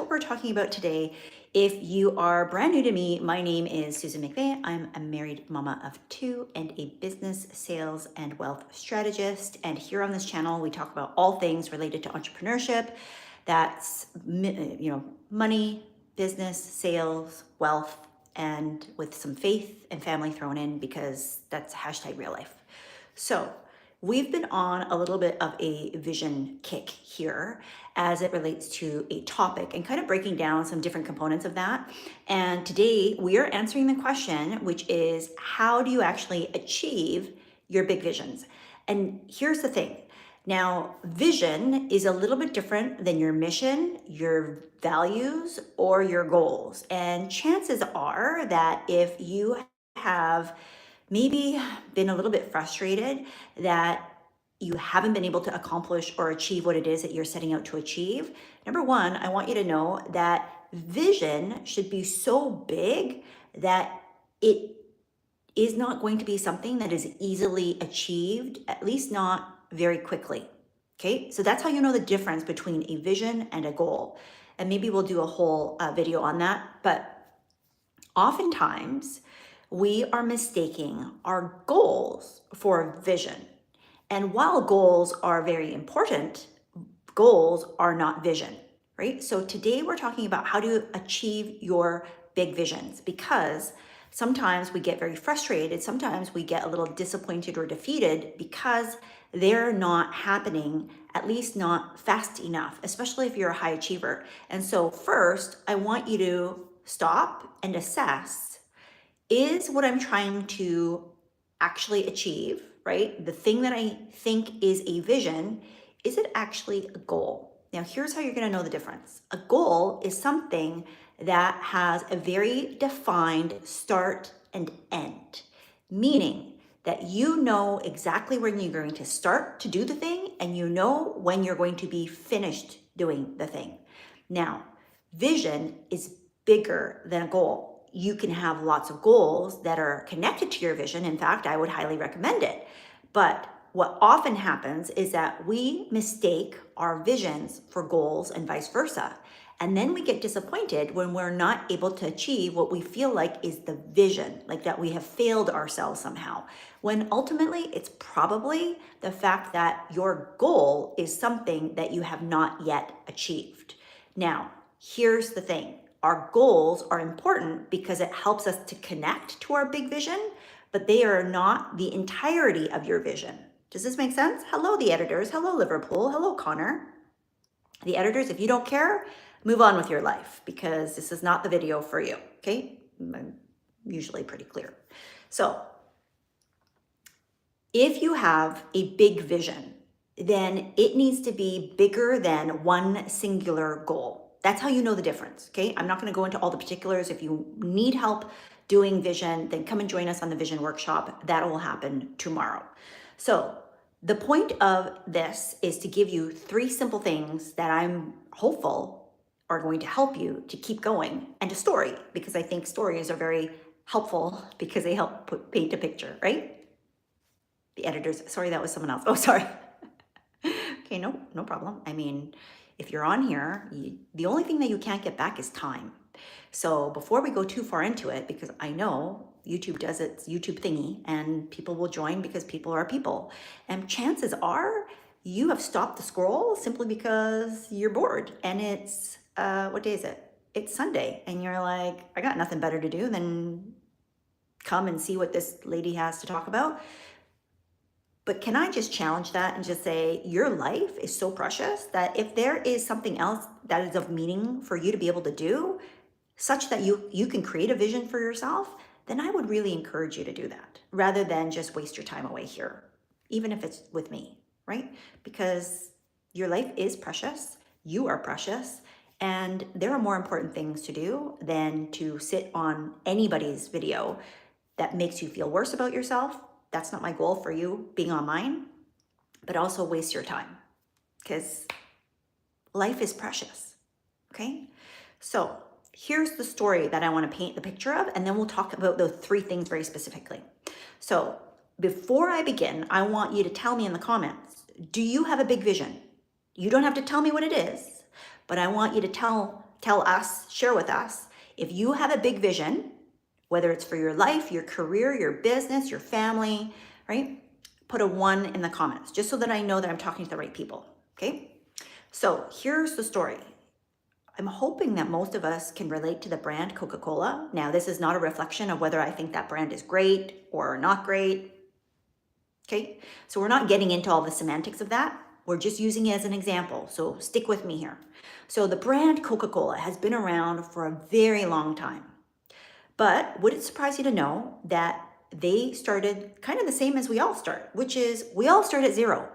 what we're talking about today. If you are brand new to me, my name is Susan McVeigh. I'm a married mama of two and a business, sales, and wealth strategist. And here on this channel, we talk about all things related to entrepreneurship. That's, money, business, sales, wealth, and with some faith and family thrown in because that's hashtag real life. So we've been on a little bit of a vision kick here as it relates to a topic and kind of breaking down some different components of that. And today we are answering the question, which is how do you actually achieve your big visions? And here's the thing. Now, vision is a little bit different than your mission, your values, or your goals. And chances are that if you have maybe been a little bit frustrated that you haven't been able to accomplish or achieve what it is that you're setting out to achieve, number one, I want you to know that vision should be so big that it is not going to be something that is easily achieved, at least not very quickly. Okay, so that's how you know the difference between a vision and a goal. And maybe we'll do a whole video on that. But oftentimes, we are mistaking our goals for vision. And while goals are very important, goals are not vision, right? So today we're talking about how to achieve your big visions, because sometimes we get very frustrated. Sometimes we get a little disappointed or defeated because they're not happening, at least not fast enough, especially if you're a high achiever. And so first, I want you to stop and assess, is what I'm trying to actually achieve, right? The thing that I think is a vision, is it actually a goal? Now, here's how you're going to know the difference. A goal is something that has a very defined start and end, meaning that you know exactly when you're going to start to do the thing and you know when you're going to be finished doing the thing. Now, vision is bigger than a goal. You can have lots of goals that are connected to your vision. In fact, I would highly recommend it. But what often happens is that we mistake our visions for goals and vice versa. And then we get disappointed when we're not able to achieve what we feel like is the vision, like that we have failed ourselves somehow. When ultimately it's probably the fact that your goal is something that you have not yet achieved. Now, here's the thing. Our goals are important because it helps us to connect to our big vision, but they are not the entirety of your vision. Does this make sense? Hello, the editors. Hello, Liverpool. Hello, Connor. The editors, if you don't care, move on with your life because this is not the video for you, okay? I'm usually pretty clear. So if you have a big vision, then it needs to be bigger than one singular goal. That's how you know the difference, okay? I'm not going to go into all the particulars. If you need help doing vision, then come and join us on the vision workshop. That will happen tomorrow. So the point of this is to give you 3 simple things that I'm hopeful are going to help you to keep going, and a story, because I think stories are very helpful because they help paint a picture, right? The editors, sorry, that was someone else. Oh, sorry. Okay, no problem. I mean, if you're on here, the only thing that you can't get back is time. So before we go too far into it, because I know YouTube does its YouTube thingy and people will join because people are people. And chances are you have stopped the scroll simply because you're bored. And it's, what day is it? It's Sunday. And you're like, I got nothing better to do than come and see what this lady has to talk about. But can I just challenge that and just say your life is so precious that if there is something else that is of meaning for you to be able to do, such that you can create a vision for yourself, then I would really encourage you to do that rather than just waste your time away here, even if it's with me, right? Because your life is precious, you are precious, and there are more important things to do than to sit on anybody's video that makes you feel worse about yourself. That's not my goal for you being on mine, but also waste your time because life is precious, okay? So here's the story that I want to paint the picture of, and then we'll talk about those 3 things very specifically. So before I begin, I want you to tell me in the comments, do you have a big vision? You don't have to tell me what it is, but I want you to tell tell us, share with us, if you have a big vision, whether it's for your life, your career, your business, your family, right? Put a 1 in the comments, just so that I know that I'm talking to the right people, okay? So here's the story. I'm hoping that most of us can relate to the brand Coca-Cola. Now, this is not a reflection of whether I think that brand is great or not great, okay? So we're not getting into all the semantics of that. We're just using it as an example, so stick with me here. So the brand Coca-Cola has been around for a very long time. But would it surprise you to know that they started kind of the same as we all start, which is we all start at 0.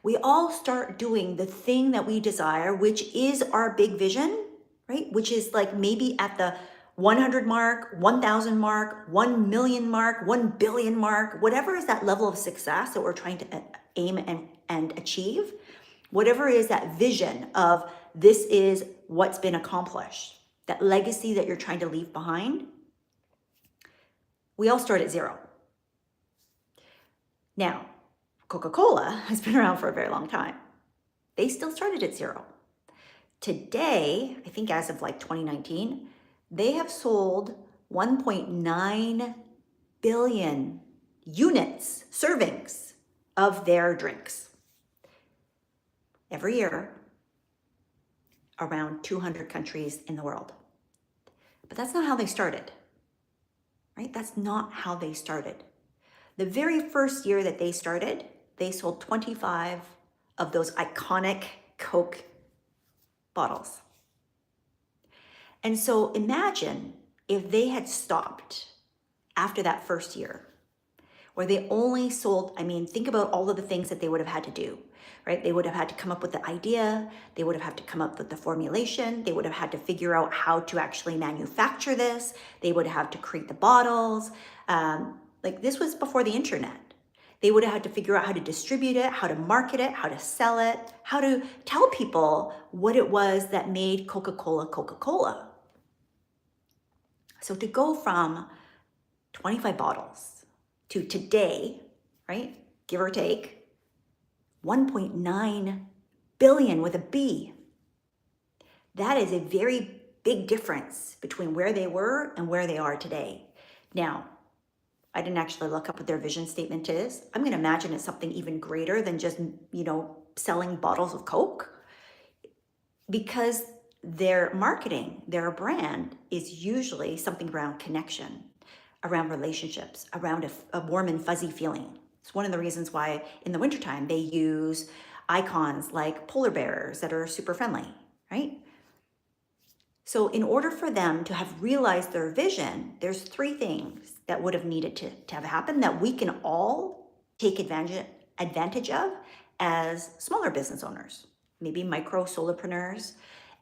We all start doing the thing that we desire, which is our big vision, right? Which is like maybe at the 100 mark, 1,000 mark, 1 million mark, 1 billion mark, whatever is that level of success that we're trying to aim and achieve, whatever is that vision of this is what's been accomplished, that legacy that you're trying to leave behind, we all start at 0. Now, Coca-Cola has been around for a very long time. They still started at 0. Today, I think as of like 2019, they have sold 1.9 billion units, servings of their drinks. Every year, around 200 countries in the world. But that's not how they started, right? That's not how they started. The very first year that they started, they sold 25 of those iconic Coke bottles. And so imagine if they had stopped after that first year, where they only sold, think about all of the things that they would have had to do, right? They would have had to come up with the idea. They would have had to come up with the formulation. They would have had to figure out how to actually manufacture this. They would have had to create the bottles. This was before the internet. They would have had to figure out how to distribute it, how to market it, how to sell it, how to tell people what it was that made Coca-Cola, Coca-Cola. So to go from 25 bottles to today, right, give or take, 1.9 billion with a B, that is a very big difference between where they were and where they are today. Now, I didn't actually look up what their vision statement is. I'm going to imagine it's something even greater than just, selling bottles of Coke, because their marketing, their brand is usually something around connection, around relationships, around a warm and fuzzy feeling. It's one of the reasons why in the wintertime they use icons like polar bears that are super friendly, right? So in order for them to have realized their vision, there's 3 things that would have needed to have happened that we can all take advantage of as smaller business owners, maybe micro solopreneurs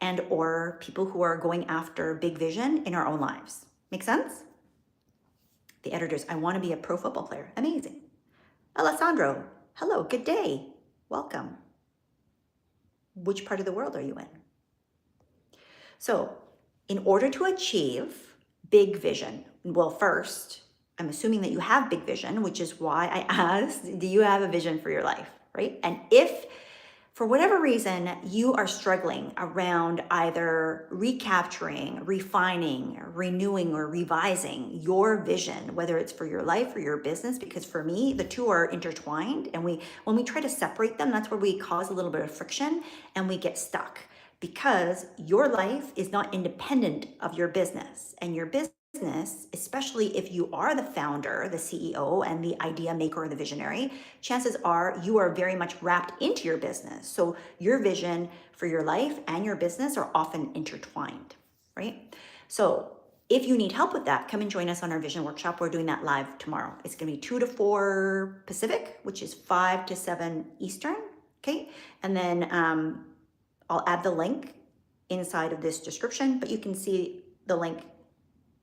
and or people who are going after big vision in our own lives. Make sense? The editors, I want to be a pro football player. Amazing. Alessandro, hello, good day. Welcome. Which part of the world are you in? So in order to achieve big vision, well, first, I'm assuming that you have big vision, which is why I asked, do you have a vision for your life, right? And if for whatever reason you are struggling around either recapturing, refining, renewing, or revising your vision, whether it's for your life or your business, because for me, the two are intertwined. And when we try to separate them, that's where we cause a little bit of friction and we get stuck. Because your life is not independent of your business, and your business, especially if you are the founder, the CEO, and the idea maker or the visionary, chances are you are very much wrapped into your business. So your vision for your life and your business are often intertwined, right? So if you need help with that, come and join us on our vision workshop. We're doing that live tomorrow. It's going to be 2 to 4 Pacific, which is 5 to 7 Eastern, okay? And then I'll add the link inside of this description, but you can see the link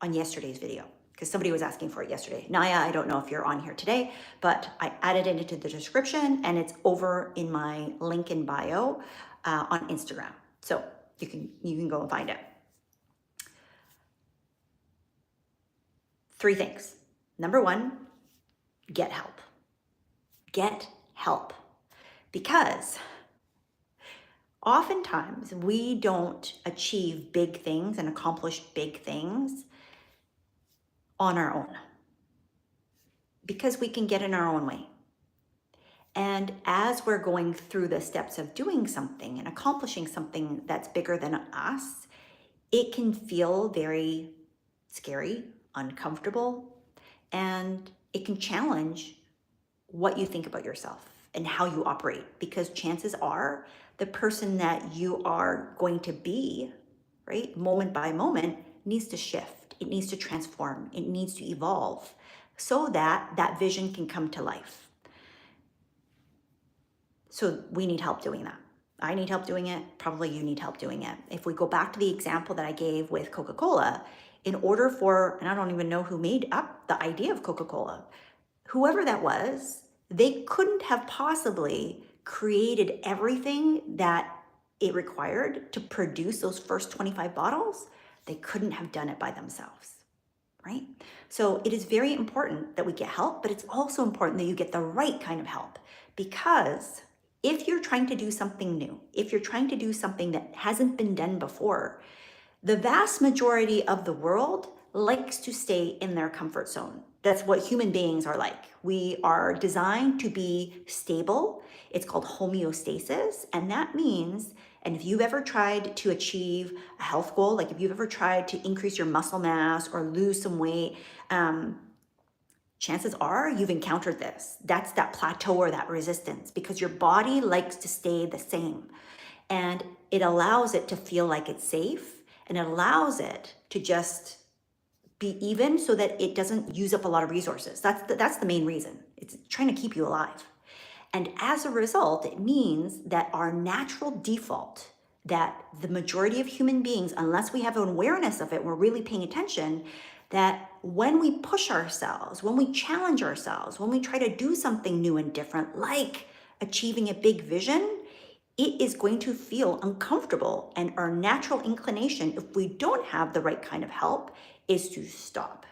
on yesterday's video because somebody was asking for it yesterday. Naya, I don't know if you're on here today, but I added it into the description and it's over in my link in bio on Instagram. So you can go and find it. 3 things. Number 1, get help. Get help. Because Oftentimes, we don't achieve big things and accomplish big things on our own because we can get in our own way. And as we're going through the steps of doing something and accomplishing something that's bigger than us, it can feel very scary, uncomfortable, and it can challenge what you think about yourself and how you operate, because chances are the person that you are going to be, right, moment by moment, needs to shift. It needs to transform. It needs to evolve so that that vision can come to life. So we need help doing that. I need help doing it. Probably you need help doing it. If we go back to the example that I gave with Coca-Cola, in order for, and I don't even know who made up the idea of Coca-Cola, whoever that was, they couldn't have possibly created everything that it required to produce those first 25 bottles. They couldn't have done it by themselves, right? So it is very important that we get help, but it's also important that you get the right kind of help, because if you're trying to do something new, if you're trying to do something that hasn't been done before, the vast majority of the world likes to stay in their comfort zone. That's what human beings are like. We are designed to be stable. It's called homeostasis. And that means, and if you've ever tried to achieve a health goal, like if you've ever tried to increase your muscle mass or lose some weight, chances are you've encountered this. That's that plateau or that resistance, because your body likes to stay the same. And it allows it to feel like it's safe, and it allows it to just be even so that it doesn't use up a lot of resources. That's the main reason. It's trying to keep you alive. And as a result, it means that our natural default, that the majority of human beings, unless we have an awareness of it, we're really paying attention, that when we push ourselves, when we challenge ourselves, when we try to do something new and different, like achieving a big vision, it is going to feel uncomfortable. And our natural inclination, if we don't have the right kind of help, is to stop,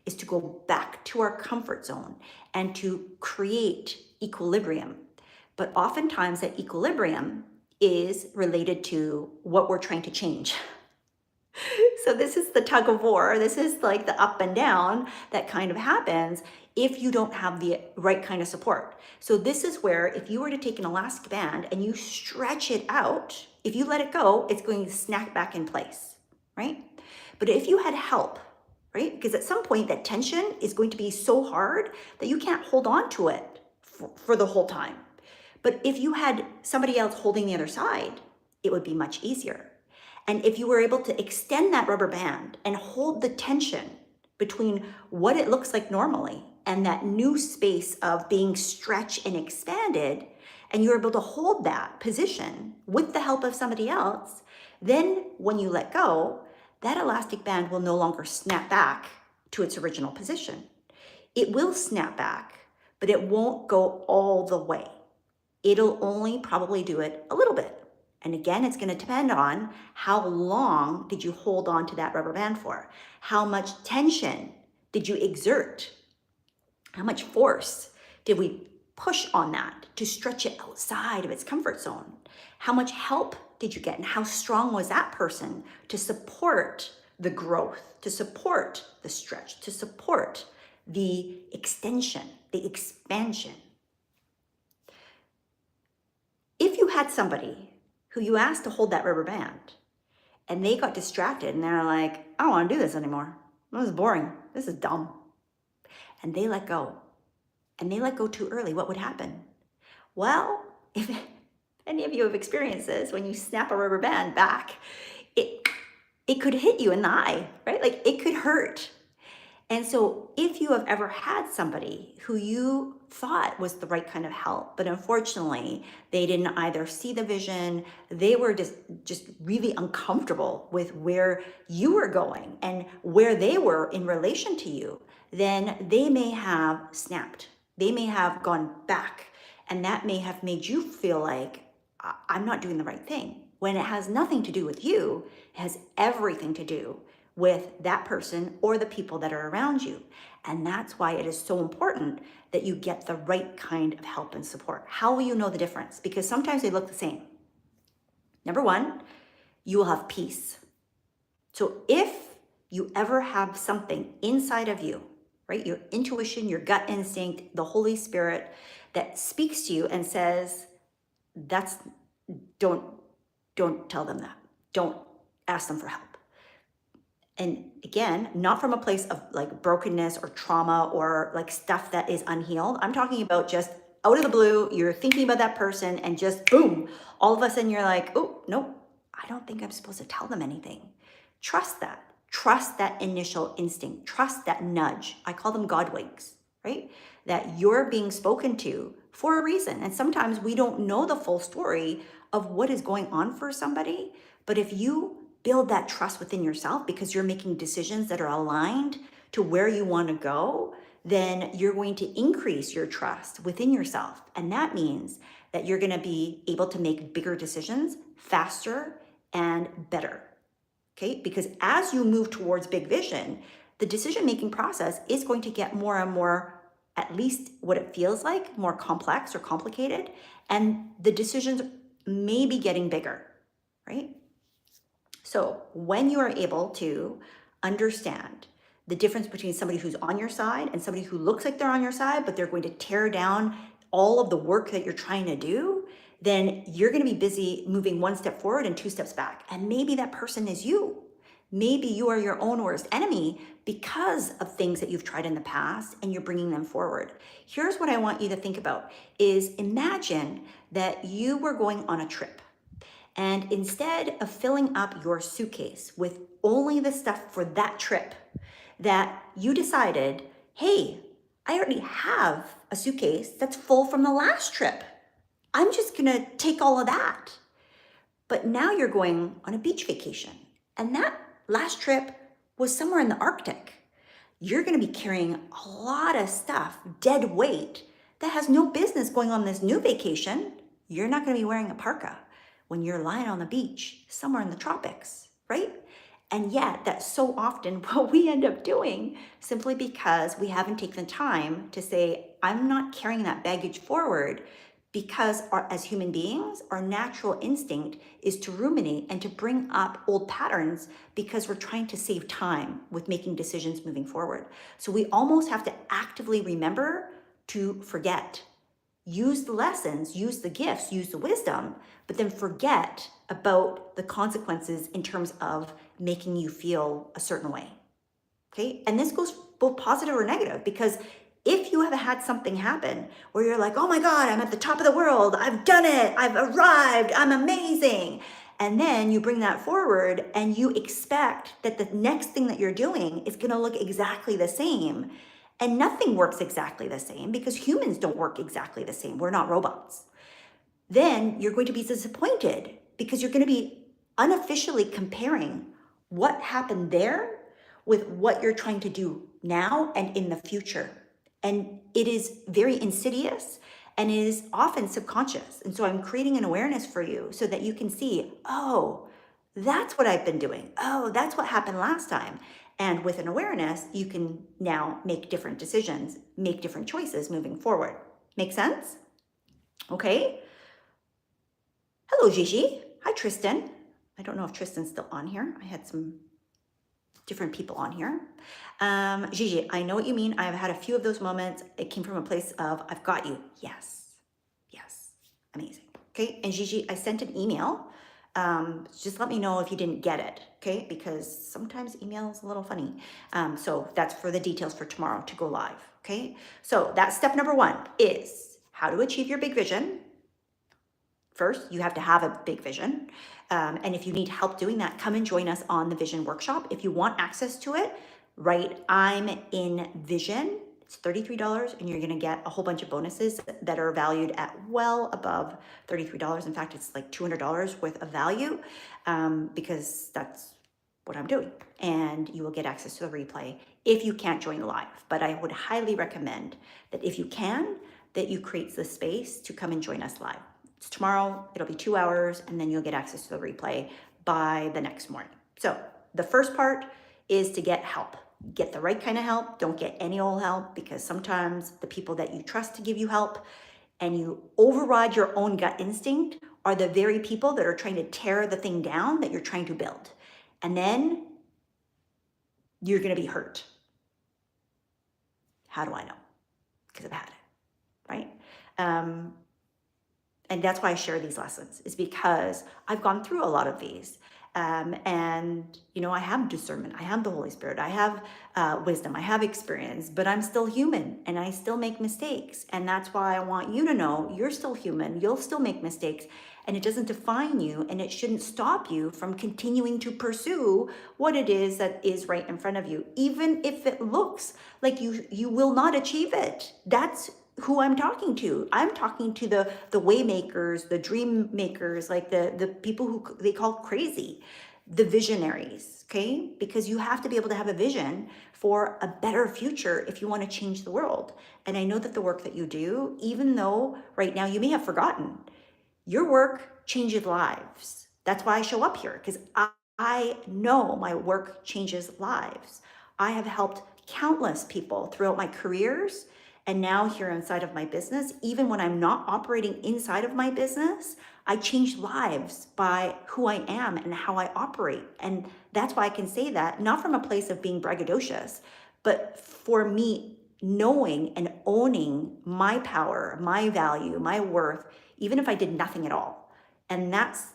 is to go back to our comfort zone and to create equilibrium. But oftentimes that equilibrium is related to what we're trying to change. So this is the tug of war. This is like the up and down that kind of happens if you don't have the right kind of support. So this is where, if you were to take an elastic band and you stretch it out, if you let it go, it's going to snap back in place, right? But if you had help, right? Because at some point that tension is going to be so hard that you can't hold on to it for the whole time. But if you had somebody else holding the other side, it would be much easier. And if you were able to extend that rubber band and hold the tension between what it looks like normally and that new space of being stretched and expanded, and you're able to hold that position with the help of somebody else, then when you let go, that elastic band will no longer snap back to its original position. It will snap back, but it won't go all the way. It'll only probably do it a little bit. And again, it's going to depend on how long did you hold on to that rubber band for? How much tension did you exert? How much force did we push on that to stretch it outside of its comfort zone? How much help did you get? And how strong was that person to support the growth, to support the stretch, to support the extension, the expansion? If you had somebody who you asked to hold that rubber band and they got distracted and they're like, I don't want to do this anymore. This is boring. This is dumb. And they let go. And they let go too early. What would happen? Well, if any of you have experienced this, when you snap a rubber band back, it could hit you in the eye, right? Like it could hurt. And so if you have ever had somebody who you thought was the right kind of help, but unfortunately they didn't either see the vision, they were just really uncomfortable with where you were going and where they were in relation to you, then they may have snapped. They may have gone back, and that may have made you feel like, I'm not doing the right thing, when it has nothing to do with you. It has everything to do with that person or the people that are around you. And that's why it is so important that you get the right kind of help and support. How will you know the difference? Because sometimes they look the same. Number one, you will have peace. So if you ever have something inside of you, right, your intuition, your gut instinct, the Holy Spirit that speaks to you and says, that's, don't tell them that. Don't ask them for help. And again, not from a place of like brokenness or trauma or like stuff that is unhealed. I'm talking about just out of the blue, you're thinking about that person and just boom, all of a sudden you're like, oh, no, I don't think I'm supposed to tell them anything. Trust that. Trust that initial instinct. Trust that nudge. I call them God winks, right? That you're being spoken to for a reason. And sometimes we don't know the full story of what is going on for somebody. But if you build that trust within yourself because you're making decisions that are aligned to where you want to go, then you're going to increase your trust within yourself. And that means that you're going to be able to make bigger decisions faster and better. Okay? Because as you move towards big vision, the decision-making process is going to get more and more, at least what it feels like, more complex or complicated. And the decisions may be getting bigger, right? So when you are able to understand the difference between somebody who's on your side and somebody who looks like they're on your side, but they're going to tear down all of the work that you're trying to do, then you're going to be busy moving one step forward and two steps back. And maybe that person is you. Maybe you are your own worst enemy because of things that you've tried in the past and you're bringing them forward. Here's what I want you to think about is imagine that you were going on a trip. And instead of filling up your suitcase with only the stuff for that trip, that you decided, hey, I already have a suitcase that's full from the last trip. I'm just gonna take all of that. But now you're going on a beach vacation. And that last trip was somewhere in the Arctic. You're gonna be carrying a lot of stuff, dead weight, that has no business going on this new vacation. You're not gonna be wearing a parka when you're lying on the beach somewhere in the tropics, right? And yet that's so often what we end up doing simply because we haven't taken the time to say, I'm not carrying that baggage forward because as human beings, our natural instinct is to ruminate and to bring up old patterns because we're trying to save time with making decisions moving forward. So we almost have to actively remember to forget. Use the lessons, use the gifts, use the wisdom, but then forget about the consequences in terms of making you feel a certain way. Okay? And this goes both positive or negative, because if you have had something happen where you're like, oh my God, I'm at the top of the world, I've done it, I've arrived, I'm amazing. And then you bring that forward and you expect that the next thing that you're doing is gonna look exactly the same. And nothing works exactly the same because humans don't work exactly the same. We're not robots. Then you're going to be disappointed because you're going to be unofficially comparing what happened there with what you're trying to do now and in the future. And it is very insidious and it is often subconscious. And so I'm creating an awareness for you so that you can see, oh, that's what I've been doing. Oh, that's what happened last time. And with an awareness, you can now make different decisions, make different choices moving forward. Make sense? Okay. Hello, Gigi. Hi, Tristan. I don't know if Tristan's still on here. I had some different people on here. Gigi, I know what you mean. I've had a few of those moments. It came from a place of, I've got you. Yes. Yes. Amazing. Okay. And Gigi, I sent an email. Just let me know if you didn't get it, okay? Because sometimes email is a little funny. So that's for the details for tomorrow to go live, okay? So that's step number one is how to achieve your big vision. First, you have to have a big vision. And if you need help doing that, come and join us on the Vision Workshop. If you want access to it, write I'm in Vision. It's $33 and you're gonna get a whole bunch of bonuses that are valued at well above $33. In fact, it's like $200 worth of value because that's what I'm doing. And you will get access to the replay if you can't join live. But I would highly recommend that if you can, that you create the space to come and join us live. It's tomorrow, it'll be 2 hours, and then you'll get access to the replay by the next morning. So the first part is to get help. Get the right kind of help. Don't get any old help, because sometimes the people that you trust to give you help and you override your own gut instinct are the very people that are trying to tear the thing down that you're trying to build. And then you're going to be hurt. How do I know? Because I've had it, right? And that's why I share these lessons, is because I've gone through a lot of these. And, I have discernment. I have the Holy Spirit. I have wisdom. I have experience, but I'm still human and I still make mistakes. And that's why I want you to know you're still human. You'll still make mistakes, and it doesn't define you, and it shouldn't stop you from continuing to pursue what it is that is right in front of you, even if it looks like you will not achieve it. That's who I'm talking to. I'm talking to the way makers, the dream makers, like the people who they call crazy, the visionaries, okay? Because you have to be able to have a vision for a better future if you want to change the world. And I know that the work that you do, even though right now you may have forgotten, your work changes lives. That's why I show up here, because I know my work changes lives. I have helped countless people throughout my careers, and now here inside of my business. Even when I'm not operating inside of my business, I change lives by who I am and how I operate. And that's why I can say that, not from a place of being braggadocious, but for me knowing and owning my power, my value, my worth, even if I did nothing at all. And that's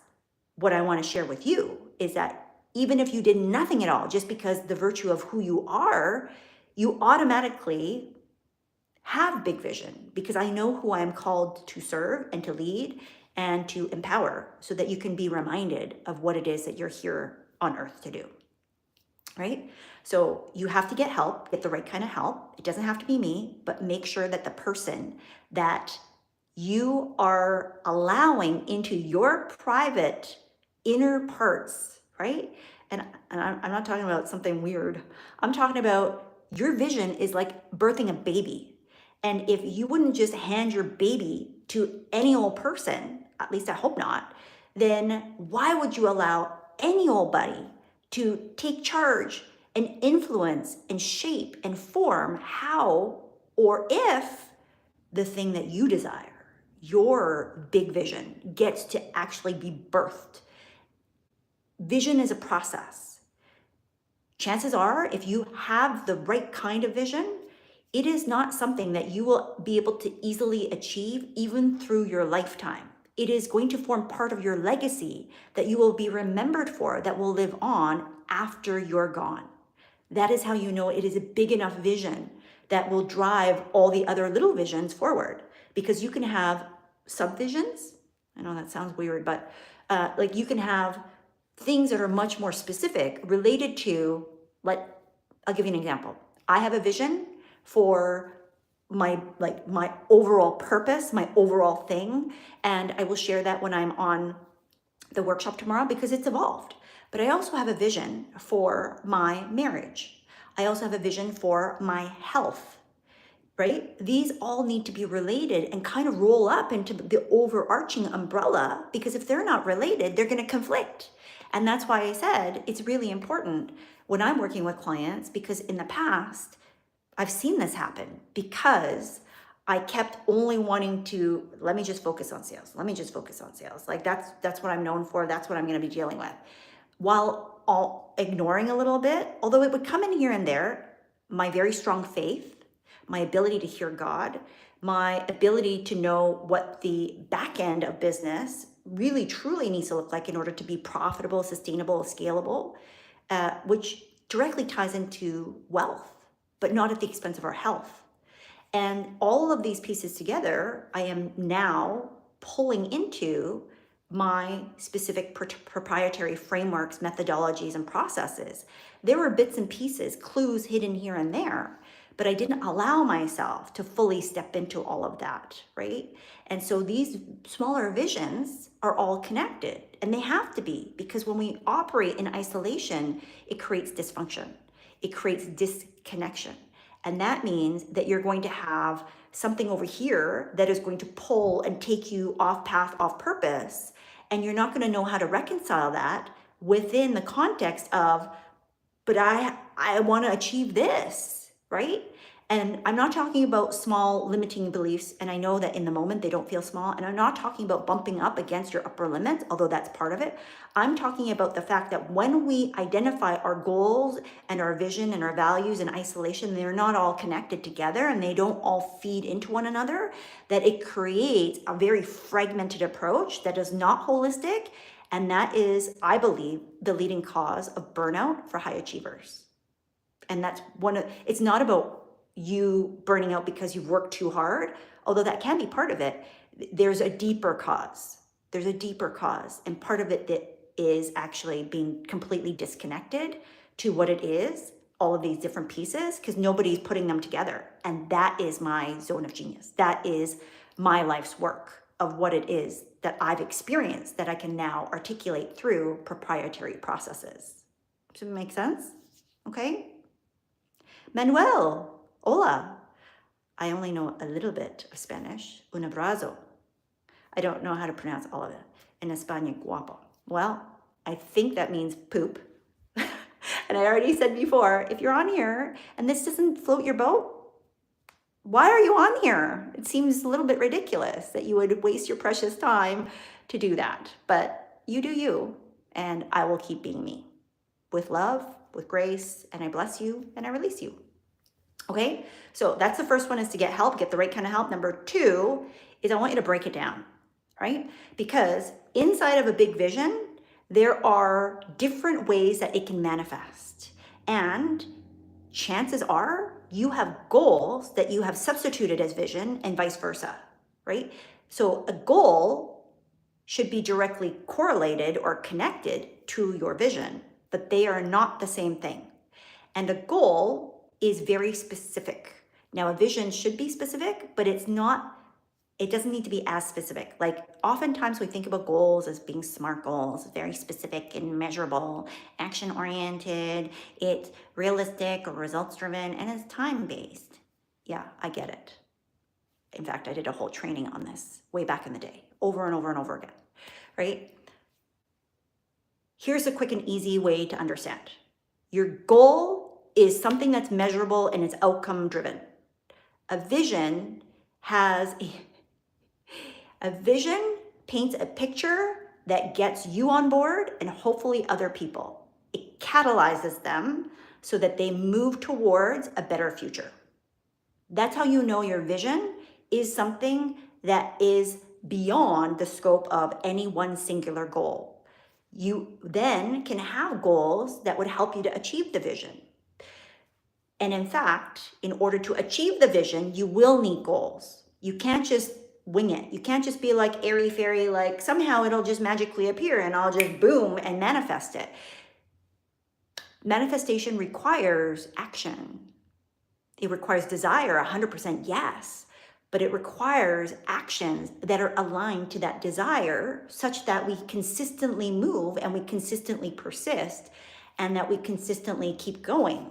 what I want to share with you, is that even if you did nothing at all, just because the virtue of who you are, you automatically have big vision, because I know who I am called to serve and to lead and to empower, so that you can be reminded of what it is that you're here on earth to do, right? So you have to get help, get the right kind of help. It doesn't have to be me, but make sure that the person that you are allowing into your private inner parts, right? And I'm not talking about something weird. I'm talking about your vision is like birthing a baby. And if you wouldn't just hand your baby to any old person, at least I hope not, then why would you allow any old buddy to take charge and influence and shape and form how or if the thing that you desire, your big vision, gets to actually be birthed? Vision is a process. Chances are, if you have the right kind of vision, it is not something that you will be able to easily achieve even through your lifetime. It is going to form part of your legacy that you will be remembered for, that will live on after you're gone. That is how you know it is a big enough vision that will drive all the other little visions forward. Because you can have subvisions. I know that sounds weird, but like you can have things that are much more specific related to, like, I'll give you an example. I have a vision for my overall purpose, my overall thing. And I will share that when I'm on the workshop tomorrow, because it's evolved. But I also have a vision for my marriage. I also have a vision for my health, right? These all need to be related and kind of roll up into the overarching umbrella, because if they're not related, they're going to conflict. And that's why I said it's really important when I'm working with clients, because in the past, I've seen this happen, because I kept only wanting to, let me just focus on sales. Let me just focus on sales. Like that's what I'm known for. That's what I'm going to be dealing with. While all ignoring a little bit, although it would come in here and there, my very strong faith, my ability to hear God, my ability to know what the back end of business really truly needs to look like in order to be profitable, sustainable, scalable, which directly ties into wealth, but not at the expense of our health. And all of these pieces together, I am now pulling into my specific proprietary frameworks, methodologies, and processes. There were bits and pieces, clues hidden here and there, but I didn't allow myself to fully step into all of that, right? And so these smaller visions are all connected, and they have to be, because when we operate in isolation, it creates dysfunction. It creates disconnection. And that means that you're going to have something over here that is going to pull and take you off path, off purpose. And you're not going to know how to reconcile that within the context of, but I want to achieve this, right? And I'm not talking about small limiting beliefs. And I know that in the moment they don't feel small. And I'm not talking about bumping up against your upper limits, although that's part of it. I'm talking about the fact that when we identify our goals and our vision and our values in isolation, they're not all connected together and they don't all feed into one another, that it creates a very fragmented approach that is not holistic. And that is, I believe, the leading cause of burnout for high achievers. And that's it's not about you burning out because you've worked too hard, although that can be part of it. There's a deeper cause. There's a deeper cause. And part of it that is actually being completely disconnected to what it is, all of these different pieces, because nobody's putting them together. And that is my zone of genius. That is my life's work of what it is that I've experienced that I can now articulate through proprietary processes. Does it make sense? Okay. Manuel, hola. I only know a little bit of Spanish. Un abrazo. I don't know how to pronounce all of it. En España, guapo. Well, I think that means poop. And I already said before, if you're on here and this doesn't float your boat, why are you on here? It seems a little bit ridiculous that you would waste your precious time to do that. But you do you, and I will keep being me. With love, with grace, and I bless you and I release you. Okay, so that's the first one, is to get help, get the right kind of help. Number 2 is I want you to break it down, right? Because inside of a big vision, there are different ways that it can manifest. And chances are you have goals that you have substituted as vision and vice versa, right? So a goal should be directly correlated or connected to your vision, but they are not the same thing. And a goal is very specific. Now, a vision should be specific, but it doesn't need to be as specific. Like oftentimes we think about goals as being SMART goals, very specific and measurable, action-oriented, it's realistic or results-driven, and it's time-based. Yeah, I get it. In fact, I did a whole training on this way back in the day, over and over and over again, right? Here's a quick and easy way to understand. Your goal is something that's measurable and it's outcome driven. A vision paints a picture that gets you on board and hopefully other people. It catalyzes them so that they move towards a better future. That's how you know your vision is something that is beyond the scope of any one singular goal. You then can have goals that would help you to achieve the vision. And in fact, in order to achieve the vision, you will need goals. You can't just wing it. You can't just be like airy fairy, like somehow it'll just magically appear and I'll just boom and manifest it. Manifestation requires action. It requires desire, 100% yes, but it requires actions that are aligned to that desire such that we consistently move and we consistently persist and that we consistently keep going.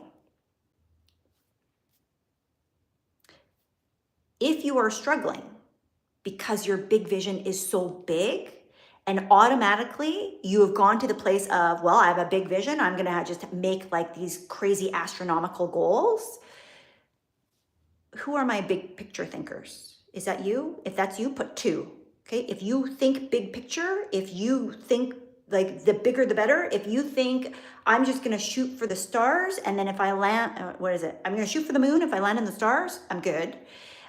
If you are struggling because your big vision is so big and automatically you have gone to the place of, well, I have a big vision, I'm gonna just make like these crazy astronomical goals. Who are my big picture thinkers? Is that you? If that's you, put 2, okay? If you think big picture, if you think like the bigger the better, if you think I'm just gonna shoot for the stars and then if I land, I'm gonna shoot for the moon, if I land in the stars, I'm good.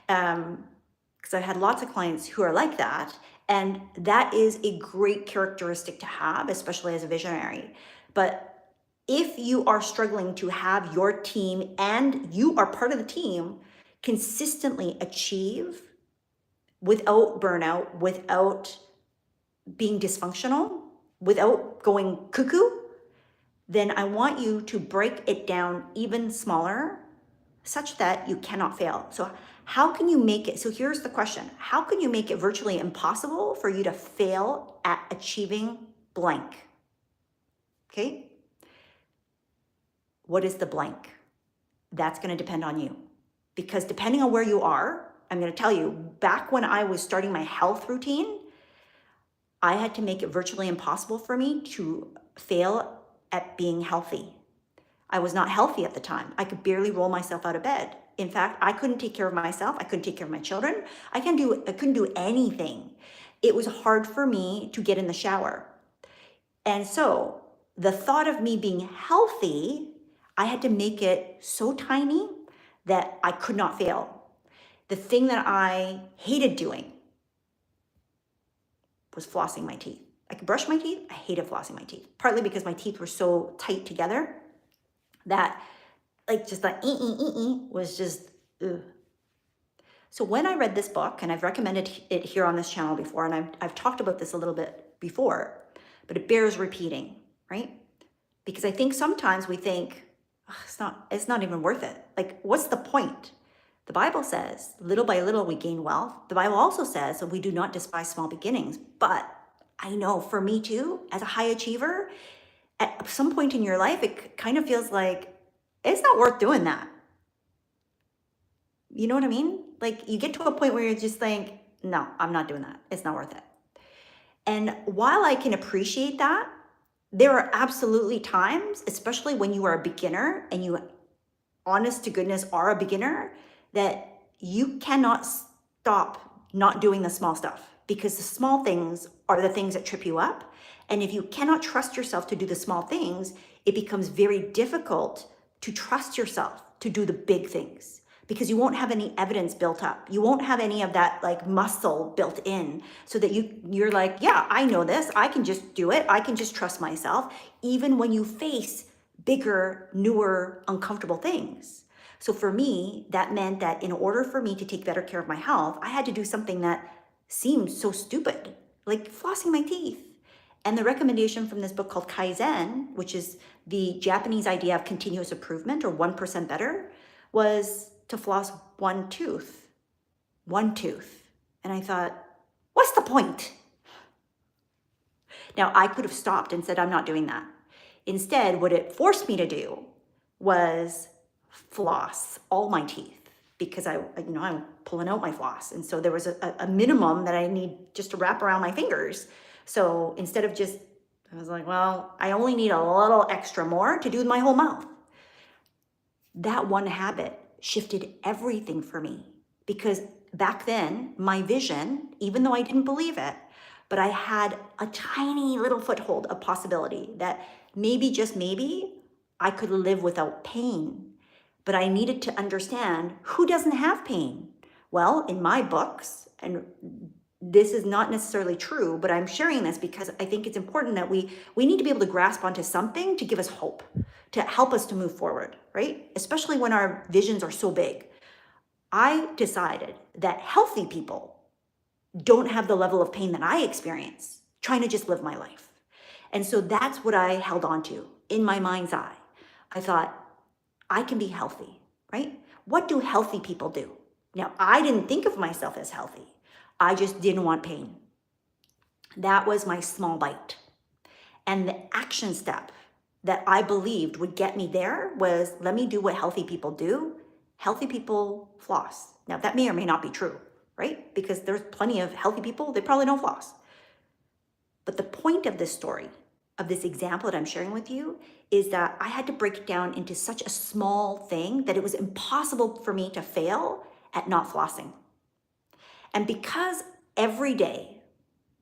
Because I've had lots of clients who are like that, and that is a great characteristic to have, especially as a visionary. But if you are struggling to have your team, and you are part of the team, consistently achieve without burnout, without being dysfunctional, without going cuckoo, then I want you to break it down even smaller such that you cannot fail. So how can you make it? So here's the question. How can you make it virtually impossible for you to fail at achieving blank? Okay. What is the blank? That's going to depend on you. Because depending on where you are, I'm going to tell you, back when I was starting my health routine, I had to make it virtually impossible for me to fail at being healthy. I was not healthy at the time. I could barely roll myself out of bed. In fact, I couldn't take care of myself. I couldn't take care of my children. I couldn't do anything. It was hard for me to get in the shower. And so the thought of me being healthy, I had to make it so tiny that I could not fail. The thing that I hated doing was flossing my teeth. I could brush my teeth. I hated flossing my teeth, partly because my teeth were so tight together that like just the was just, ugh. So when I read this book, and I've recommended it here on this channel before, and I've talked about this a little bit before, but it bears repeating, right? Because I think sometimes we think, it's not even worth it. Like, what's the point? The Bible says, little by little we gain wealth. The Bible also says that we do not despise small beginnings. But I know for me too, as a high achiever, at some point in your life, it kind of feels like it's not worth doing that. You know what I mean? Like you get to a point where you're just like, no, I'm not doing that. It's not worth it. And while I can appreciate that, there are absolutely times, especially when you are a beginner and you, honest to goodness, are a beginner, that you cannot stop not doing the small stuff, because the small things are the things that trip you up. And if you cannot trust yourself to do the small things, it becomes very difficult to trust yourself to do the big things, because you won't have any evidence built up. You won't have any of that like muscle built in, so that you're like, yeah, I know this. I can just do it. I can just trust myself, even when you face bigger, newer, uncomfortable things. So for me, that meant that in order for me to take better care of my health, I had to do something that seemed so stupid, like flossing my teeth. And the recommendation from this book called Kaizen, which is the Japanese idea of continuous improvement, or 1% better, was to floss one tooth. And I thought, what's the point? Now, I could have stopped and said, I'm not doing that. Instead, what it forced me to do was floss all my teeth, because I'm pulling out my floss. And so there was a minimum that I need just to wrap around my fingers. So instead of I was like, well, I only need a little extra more to do my whole mouth. That one habit shifted everything for me, because back then my vision, even though I didn't believe it, but I had a tiny little foothold of possibility that maybe, just maybe, I could live without pain. But I needed to understand, who doesn't have pain? Well, in my books, and this is not necessarily true, but I'm sharing this because I think it's important that we need to be able to grasp onto something to give us hope, to help us to move forward, right? Especially when our visions are so big. I decided that healthy people don't have the level of pain that I experience trying to just live my life. And so that's what I held on to in my mind's eye. I thought, I can be healthy, right? What do healthy people do? Now, I didn't think of myself as healthy. I just didn't want pain. That was my small bite. And the action step that I believed would get me there was, let me do what healthy people do. Healthy people floss. Now, that may or may not be true, right? Because there's plenty of healthy people, they probably don't floss. But the point of this story, of this example that I'm sharing with you, is that I had to break it down into such a small thing that it was impossible for me to fail at not flossing. And because every day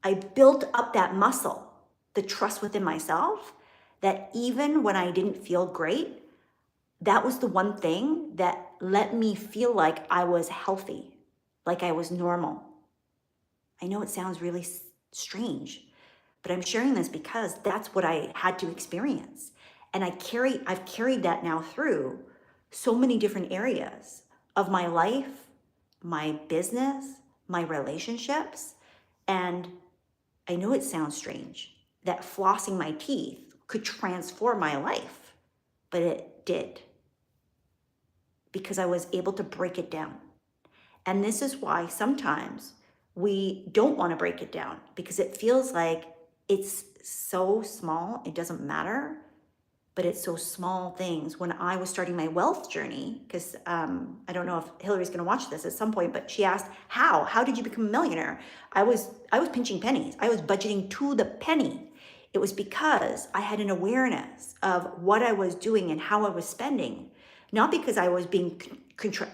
I built up that muscle, the trust within myself, that even when I didn't feel great, that was the one thing that let me feel like I was healthy, like I was normal. I know it sounds really strange, but I'm sharing this because that's what I had to experience. And I've carried that now through so many different areas of my life, my business, my relationships. And I know it sounds strange that flossing my teeth could transform my life, but it did, because I was able to break it down. And this is why sometimes we don't want to break it down, because it feels like it's so small, it doesn't matter. But it's so small things. When I was starting my wealth journey, because I don't know if Hillary's going to watch this at some point, but she asked, how did you become a millionaire? I was pinching pennies. I was budgeting to the penny. It was because I had an awareness of what I was doing and how I was spending, not because I was being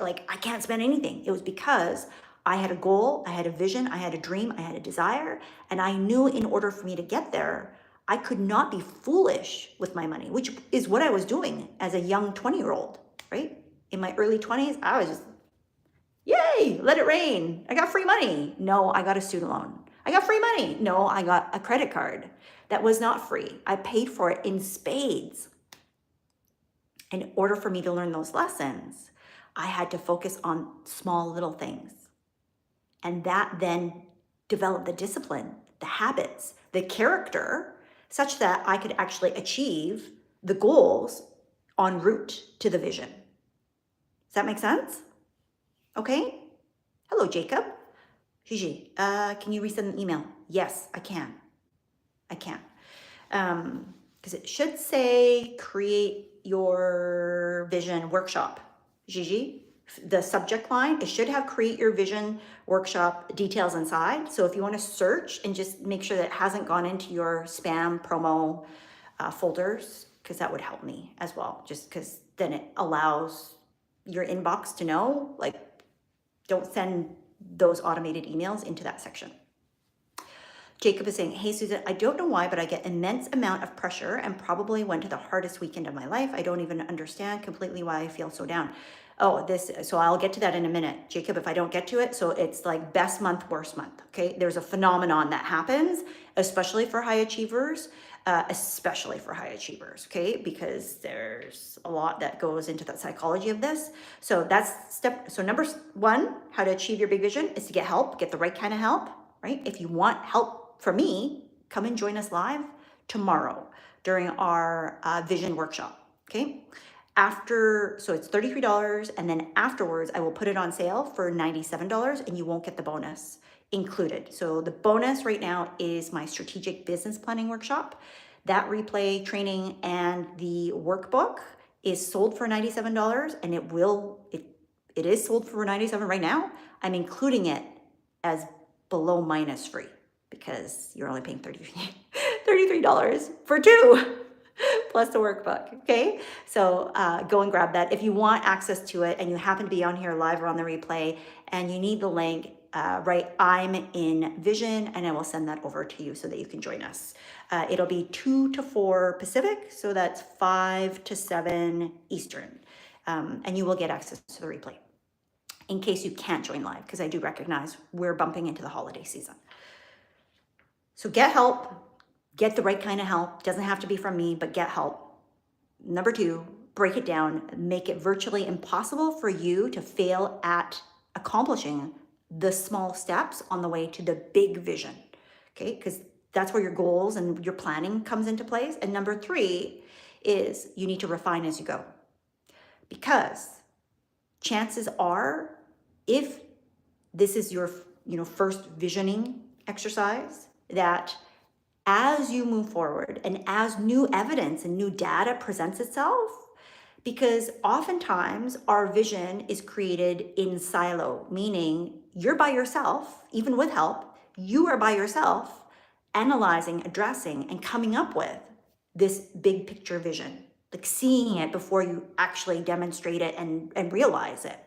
like I can't spend anything. It was because I had a goal, I had a vision, I had a dream, I had a desire, and I knew in order for me to get there, I could not be foolish with my money, which is what I was doing as a young 20-year-old, right? In my early 20s, I was just, yay, let it rain. I got free money. No, I got a student loan. I got free money. No, I got a credit card. That was not free. I paid for it in spades. In order for me to learn those lessons, I had to focus on small little things. And that then developed the discipline, the habits, the character, such that I could actually achieve the goals en route to the vision. Does that make sense? Okay. Hello, Jacob. Gigi, can you resend an email? Yes, I can. I can. Because it should say create your vision workshop. Gigi, the subject line, it should have create your vision workshop details inside. So if you want to search and just make sure that it hasn't gone into your spam promo folders, because that would help me as well, just because then it allows your inbox to know, like, don't send those automated emails into that section. Jacob is saying, hey, Susan, I don't know why, but I get immense amount of pressure and probably went to the hardest weekend of my life. I don't even understand completely why I feel so down. So I'll get to that in a minute, Jacob, if I don't get to it. So it's like best month, worst month. Okay. There's a phenomenon that happens, especially for high achievers. Okay, because there's a lot that goes into the psychology of this. So that's so number one, how to achieve your big vision is to get help, get the right kind of help, right? If you want help from me, come and join us live tomorrow during our vision workshop, okay? So it's $33, and then afterwards I will put it on sale for $97 and you won't get the bonus included. So the bonus right now is my strategic business planning workshop. That replay training and the workbook is sold for $97, and it is sold for $97 right now. I'm including it as below minus free because you're only paying $33 for two plus the workbook. Okay, so go and grab that if you want access to it and you happen to be on here live or on the replay and you need the link. Right, I'm in Vision, and I will send that over to you so that you can join us. It'll be 2 to 4 Pacific, so that's 5 to 7 Eastern, and you will get access to the replay in case you can't join live, because I do recognize we're bumping into the holiday season. So get help, get the right kind of help. Doesn't have to be from me, but get help. Number 2, break it down, make it virtually impossible for you to fail at accomplishing the small steps on the way to the big vision, okay? Because that's where your goals and your planning comes into place. And number 3 is you need to refine as you go. Because chances are, if this is your first visioning exercise, that as you move forward and as new evidence and new data presents itself, because oftentimes our vision is created in silo, meaning you're by yourself, even with help, you are by yourself analyzing, addressing, and coming up with this big picture vision, like seeing it before you actually demonstrate it and realize it.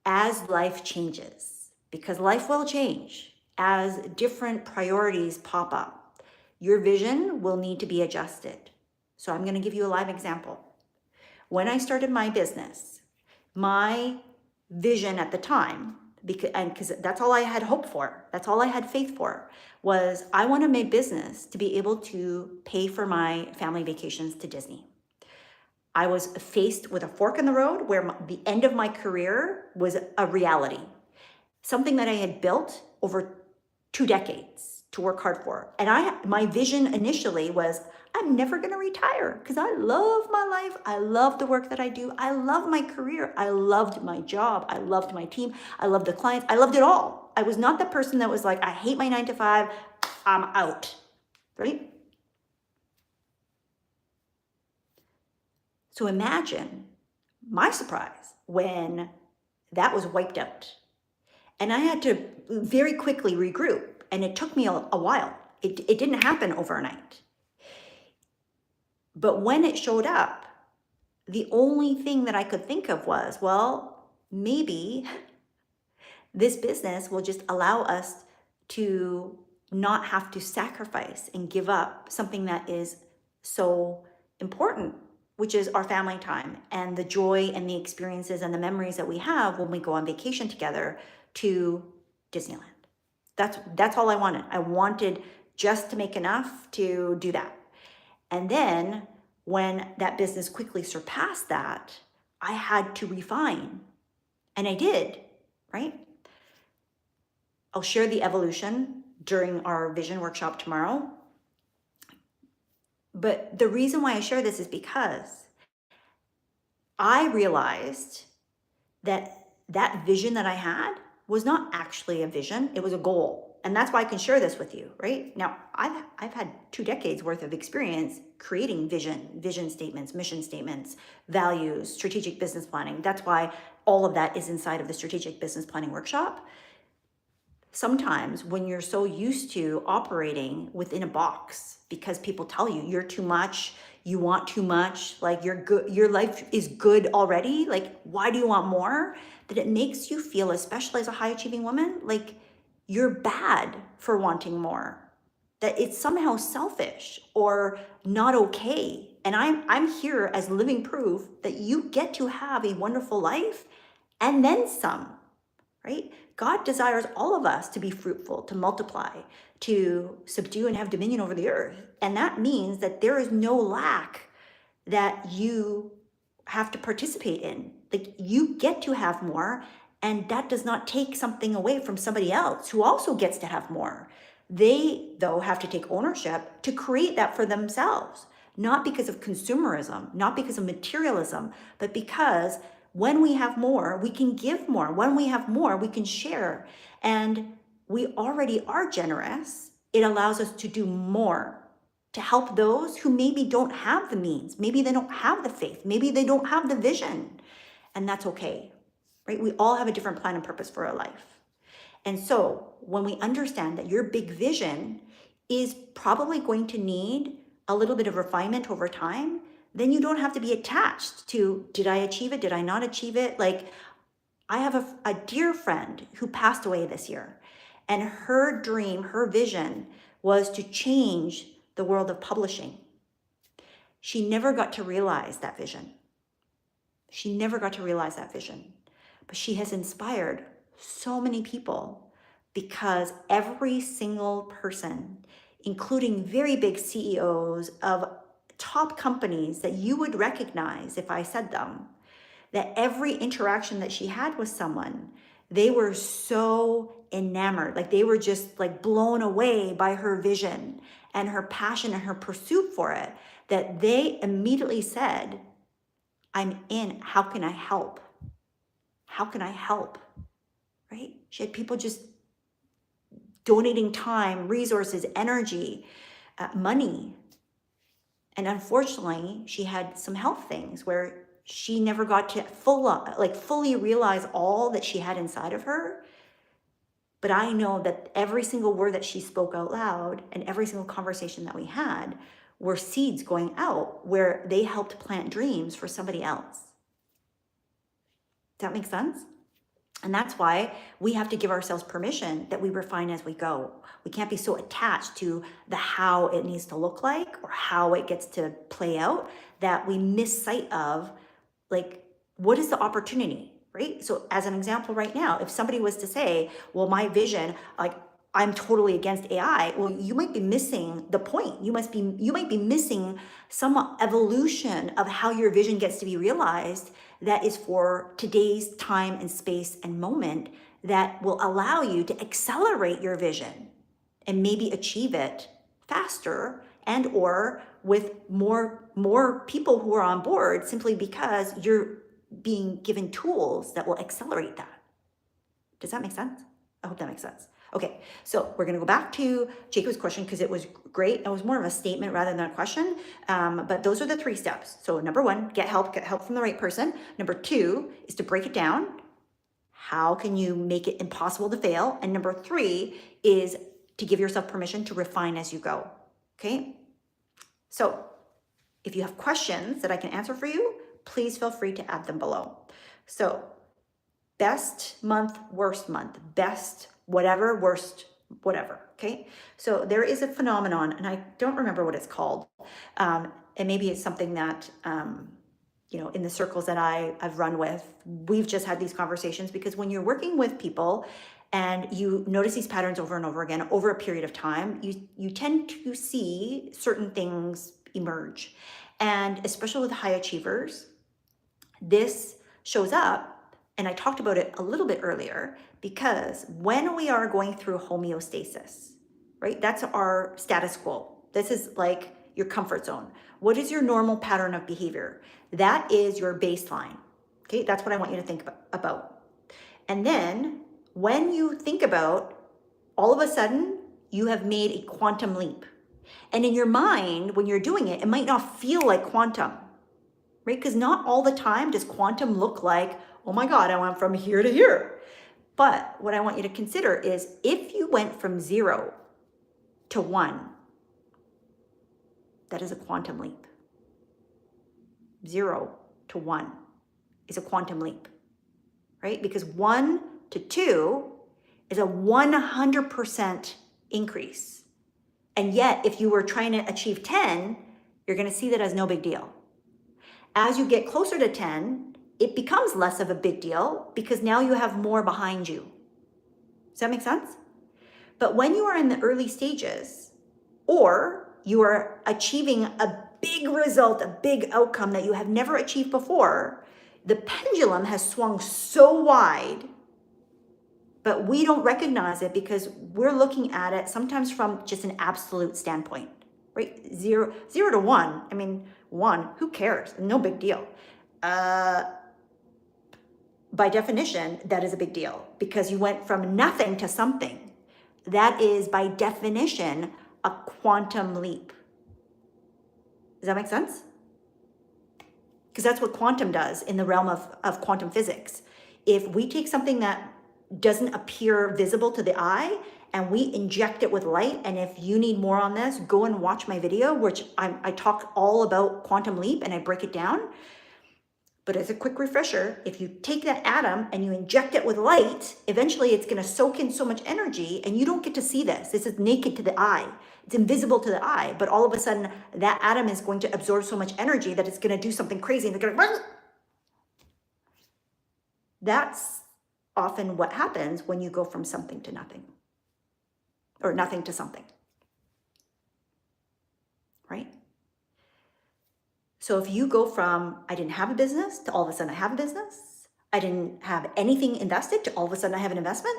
As life changes, because life will change, as different priorities pop up, your vision will need to be adjusted. So I'm going to give you a live example. When I started my business, my vision at the time, because that's all I had hope for, that's all I had faith for, was I wanted my business to be able to pay for my family vacations to Disney. I was faced with a fork in the road where the end of my career was a reality, something that I had built over 2 decades to work hard for. And my vision initially was, I'm never going to retire because I love my life. I love the work that I do. I love my career. I loved my job. I loved my team. I loved the clients. I loved it all. I was not the person that was like, I hate my 9 to 5. I'm out, right? So imagine my surprise when that was wiped out. And I had to very quickly regroup. And it took me a while. It didn't happen overnight. But when it showed up, the only thing that I could think of was, well, maybe this business will just allow us to not have to sacrifice and give up something that is so important, which is our family time and the joy and the experiences and the memories that we have when we go on vacation together to Disneyland. That's all I wanted. I wanted just to make enough to do that. And then when that business quickly surpassed that, I had to refine. And I did, right? I'll share the evolution during our vision workshop tomorrow. But the reason why I share this is because I realized that that vision that I had was not actually a vision, it was a goal. And that's why I can share this with you, right? Now, I've had 2 decades worth of experience creating vision statements, mission statements, values, strategic business planning. That's why all of that is inside of the strategic business planning workshop. Sometimes when you're so used to operating within a box because people tell you you're too much, you want too much, like you're good, your life is good already, like why do you want more? That it makes you feel, especially as a high achieving woman, like you're bad for wanting more, that it's somehow selfish or not okay. And I'm here as living proof that you get to have a wonderful life and then some, right? God desires all of us to be fruitful, to multiply, to subdue and have dominion over the earth. And that means that there is no lack that you have to participate in. Like you get to have more, and that does not take something away from somebody else who also gets to have more. They, though, have to take ownership to create that for themselves, not because of consumerism, not because of materialism, but because when we have more, we can give more. When we have more, we can share. And we already are generous. It allows us to do more to help those who maybe don't have the means. Maybe they don't have the faith. Maybe they don't have the vision. And that's okay, right? We all have a different plan and purpose for our life. And so when we understand that your big vision is probably going to need a little bit of refinement over time, then you don't have to be attached to, did I achieve it? Did I not achieve it? Like I have a dear friend who passed away this year, and her dream, her vision was to change the world of publishing. She never got to realize that vision. She never got to realize that vision, but she has inspired so many people because every single person, including very big CEOs of top companies that you would recognize if I said them, that every interaction that she had with someone, they were so enamored, like they were just like blown away by her vision and her passion and her pursuit for it, that they immediately said, I'm in, how can I help? How can I help? Right? She had people just donating time, resources, energy, money. And unfortunately, she had some health things where she never got to fully realize all that she had inside of her. But I know that every single word that she spoke out loud and every single conversation that we had were seeds going out where they helped plant dreams for somebody else. Does that make sense? And that's why we have to give ourselves permission that we refine as we go. We can't be so attached to the how it needs to look like or how it gets to play out that we miss sight of, like, what is the opportunity, right? So as an example right now, if somebody was to say, well, my vision, like, I'm totally against AI, well, you might be missing the point. You might be missing some evolution of how your vision gets to be realized that is for today's time and space and moment that will allow you to accelerate your vision and maybe achieve it faster and or with more people who are on board, simply because you're being given tools that will accelerate that. Does that make sense? I hope that makes sense. Okay, so we're gonna go back to Jacob's question because it was great. It was more of a statement rather than a question, but those are the 3 steps. So number 1, get help from the right person. Number 2 is to break it down. How can you make it impossible to fail? And number 3 is to give yourself permission to refine as you go, okay? So if you have questions that I can answer for you, please feel free to add them below. So best month, worst month, best whatever, worst whatever, okay? So there is a phenomenon, and I don't remember what it's called. And maybe it's something that, in the circles that I've run with, we've just had these conversations, because when you're working with people and you notice these patterns over and over again over a period of time, you tend to see certain things emerge. And especially with high achievers, this shows up, and I talked about it a little bit earlier, because when we are going through homeostasis, right, that's our status quo. This is like your comfort zone. What is your normal pattern of behavior? That is your baseline. Okay, that's what I want you to think about. And then when you think about, all of a sudden, you have made a quantum leap. And in your mind, when you're doing it, it might not feel like quantum, right? Because not all the time does quantum look like, oh my God, I went from here to here. But what I want you to consider is, if you went from 0 to 1, that is a quantum leap. 0 to 1 is a quantum leap, right? Because 1 to 2 is a 100% increase. And yet, if you were trying to achieve 10, you're going to see that as no big deal. As you get closer to 10, it becomes less of a big deal, because now you have more behind you. Does that make sense? But when you are in the early stages, or you are achieving a big result, a big outcome that you have never achieved before, the pendulum has swung so wide, but we don't recognize it because we're looking at it sometimes from just an absolute standpoint, right? Zero to 1. I mean, 1, who cares? No big deal. By definition, that is a big deal, because you went from nothing to something. That is, by definition, a quantum leap. Does that make sense? Because that's what quantum does in the realm of quantum physics. If we take something that doesn't appear visible to the eye and we inject it with light, and if you need more on this, go and watch my video, which I talk all about quantum leap and I break it down. But as a quick refresher, if you take that atom and you inject it with light, eventually it's going to soak in so much energy, and you don't get to see this. This is naked to the eye. It's invisible to the eye, but all of a sudden that atom is going to absorb so much energy that it's going to do something crazy, and it's going to... That's often what happens when you go from something to nothing, or nothing to something, right? So if you go from, I didn't have a business, to all of a sudden I have a business, I didn't have anything invested, to all of a sudden I have an investment,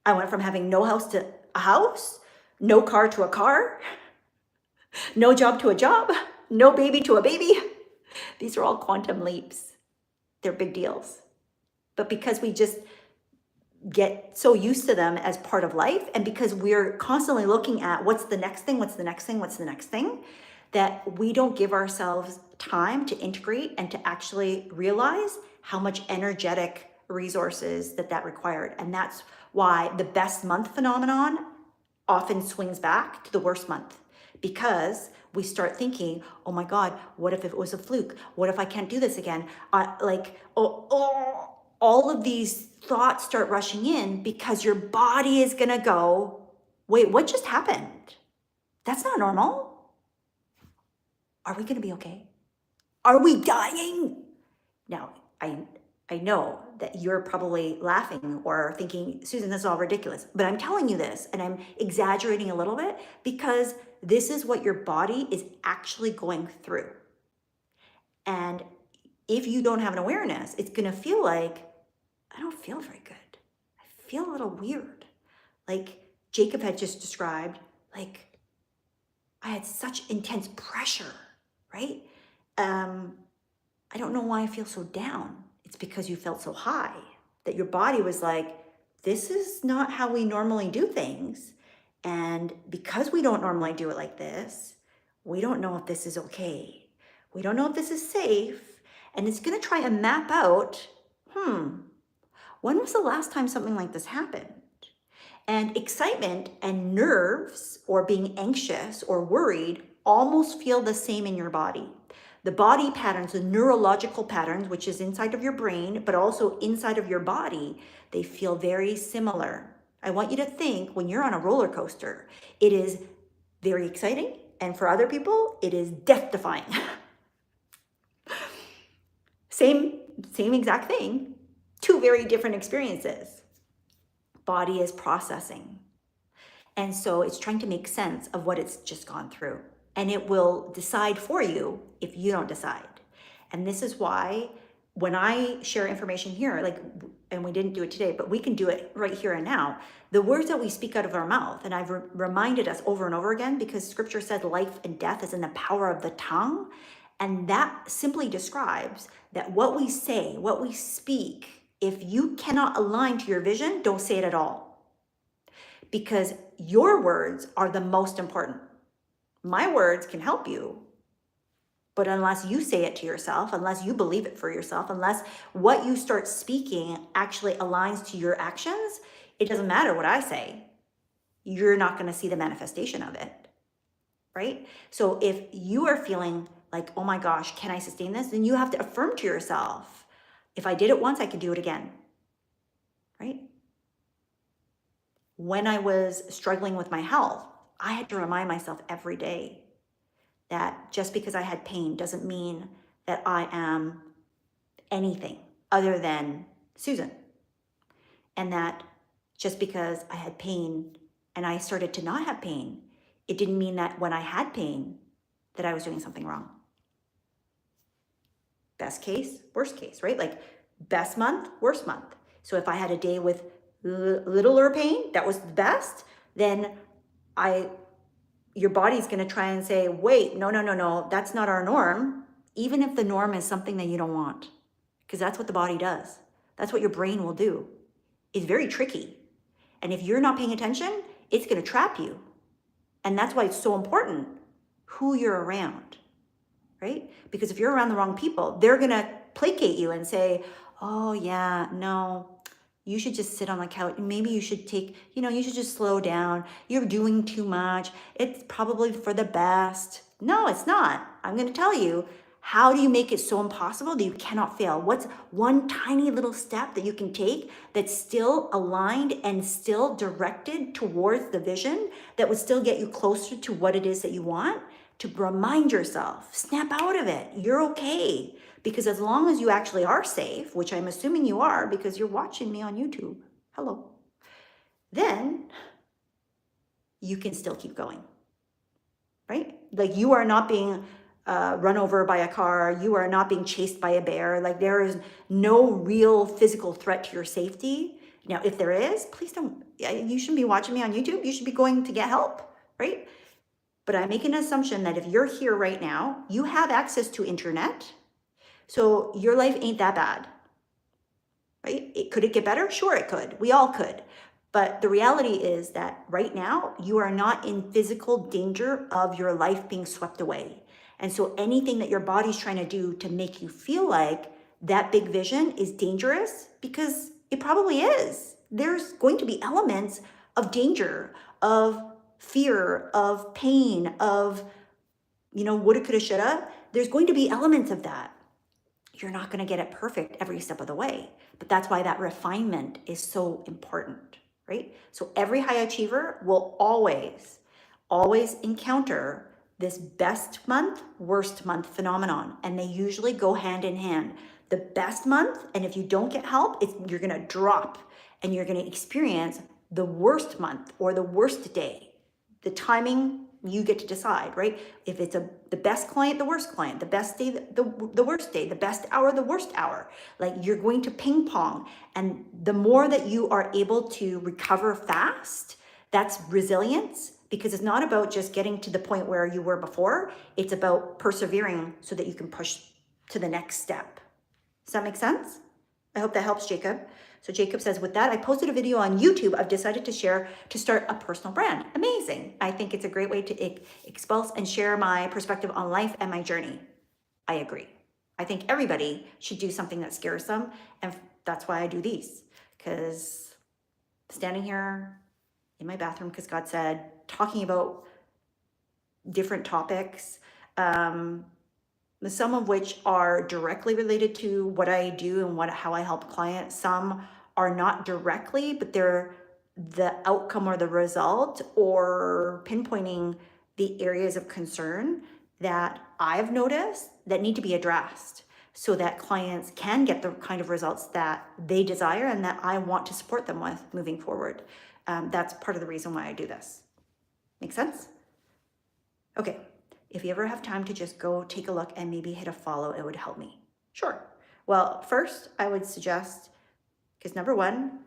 I went from having no house to a house, no car to a car, no job to a job, no baby to a baby. These are all quantum leaps. They're big deals. But because we just get so used to them as part of life, and because we're constantly looking at what's the next thing, what's the next thing, what's the next thing, that we don't give ourselves time to integrate and to actually realize how much energetic resources that required. And that's why the best month phenomenon often swings back to the worst month, because we start thinking, oh my God, what if it was a fluke? What if I can't do this again? All of these thoughts start rushing in, because your body is gonna go, wait, what just happened? That's not normal. Are we gonna be okay? Are we dying? Now, I know that you're probably laughing or thinking, Susan, this is all ridiculous. But I'm telling you this, and I'm exaggerating a little bit, because this is what your body is actually going through. And if you don't have an awareness, it's gonna feel like, I don't feel very good. I feel a little weird. Like Jacob had just described, like, I had such intense pressure, right? I don't know why I feel so down. It's because you felt so high, that your body was like, this is not how we normally do things. And because we don't normally do it like this, we don't know if this is okay. We don't know if this is safe. And it's going to try and map out, when was the last time something like this happened? And excitement and nerves, or being anxious or worried, almost feel the same in your body. The body patterns, the neurological patterns, which is inside of your brain, but also inside of your body, they feel very similar. I want you to think when you're on a roller coaster, it is very exciting. And for other people, it is death-defying. Same exact thing, two very different experiences. Body is processing. And so it's trying to make sense of what it's just gone through. And it will decide for you if you don't decide. And this is why when I share information here, like, and we didn't do it today, but we can do it right here and now, the words that we speak out of our mouth, and I've reminded us over and over again, because scripture said life and death is in the power of the tongue. And that simply describes that what we say, what we speak, if you cannot align to your vision, don't say it at all. Because your words are the most important. My words can help you, but unless you say it to yourself, unless you believe it for yourself, unless what you start speaking actually aligns to your actions, it doesn't matter what I say. You're not going to see the manifestation of it, right? So if you are feeling like, oh my gosh, can I sustain this? Then you have to affirm to yourself, if I did it once, I could do it again, right? When I was struggling with my health, I had to remind myself every day that just because I had pain doesn't mean that I am anything other than Susan. And that just because I had pain and I started to not have pain, it didn't mean that when I had pain that I was doing something wrong. Best case, worst case, right? Like best month, worst month. So if I had a day with littler pain, that was the best, then your body's going to try and say, wait, no, that's not our norm. Even if the norm is something that you don't want, because that's what the body does. That's what your brain will do. It's very tricky. And if you're not paying attention, it's going to trap you. And that's why it's so important who you're around, right? Because if you're around the wrong people, they're going to placate you and say, oh yeah, no, you should just sit on the couch. Maybe you should you should just slow down. You're doing too much. It's probably for the best. No, it's not. I'm going to tell you, how do you make it so impossible that you cannot fail? What's one tiny little step that you can take that's still aligned and still directed towards the vision that would still get you closer to what it is that you want? To remind yourself, snap out of it. You're okay. Because as long as you actually are safe, which I'm assuming you are because you're watching me on YouTube, hello, then you can still keep going, right? Like you are not being run over by a car. You are not being chased by a bear. Like there is no real physical threat to your safety. Now, if there is, please don't, you shouldn't be watching me on YouTube. You should be going to get help, right? But I make an assumption that if you're here right now, you have access to internet. So your life ain't that bad, right? Could it get better? Sure, it could. We all could. But the reality is that right now, you are not in physical danger of your life being swept away. And so anything that your body's trying to do to make you feel like that big vision is dangerous, because it probably is. There's going to be elements of danger, of fear, of pain, of, woulda, coulda, shoulda. There's going to be elements of that. You're not going to get it perfect every step of the way. But that's why that refinement is so important, right? So every high achiever will always encounter this best month, worst month phenomenon. And they usually go hand in hand. The best month, and if you don't get help, you're going to drop and you're going to experience the worst month or the worst day. The timing, you get to decide, right? If it's the best client, the worst client, the best day, the worst day, the best hour, the worst hour. Like you're going to ping pong. And the more that you are able to recover fast, that's resilience, because it's not about just getting to the point where you were before. It's about persevering so that you can push to the next step. Does that make sense? I hope that helps, Jacob. So Jacob says, with that, I posted a video on YouTube I've decided to share to start a personal brand. Amazing. I think it's a great way to expose and share my perspective on life and my journey. I agree. I think everybody should do something that scares them. And that's why I do these. Because standing here in my bathroom, because God said, talking about different topics, some of which are directly related to what I do and how I help clients. Some are not directly, but they're the outcome or the result or pinpointing the areas of concern that I've noticed that need to be addressed so that clients can get the kind of results that they desire and that I want to support them with moving forward. That's part of the reason why I do this. Make sense? Okay, if you ever have time to just go take a look and maybe hit a follow, it would help me. Sure. Well, first, I would suggest, because number one,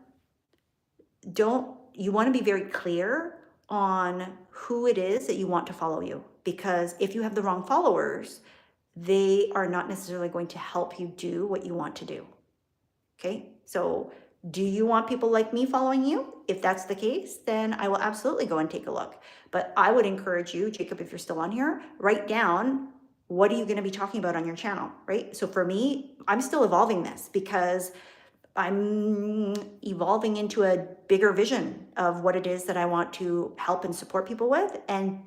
you want to be very clear on who it is that you want to follow you. Because if you have the wrong followers, they are not necessarily going to help you do what you want to do. Okay, so do you want people like me following you? If that's the case, then I will absolutely go and take a look. But I would encourage you, Jacob, if you're still on here, write down what are you going to be talking about on your channel, right? So for me, I'm still evolving this because I'm evolving into a bigger vision of what it is that I want to help and support people with and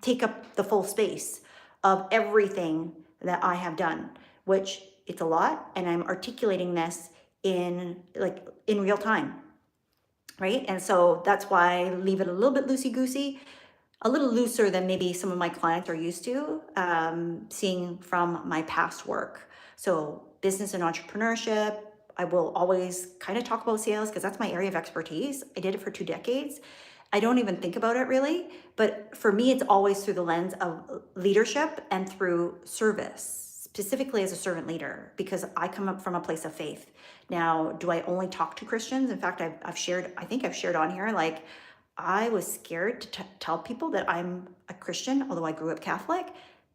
take up the full space of everything that I have done, which it's a lot. And I'm articulating this in real time, right? And so that's why I leave it a little bit loosey-goosey, a little looser than maybe some of my clients are used to seeing from my past work. So business and entrepreneurship, I will always kind of talk about sales because that's my area of expertise. I did it for 2 decades. I don't even think about it really, but for me, it's always through the lens of leadership and through service, specifically as a servant leader, because I come up from a place of faith. Now, do I only talk to Christians? In fact, I've shared, I think I've shared on here, like I was scared to tell people that I'm a Christian, although I grew up Catholic,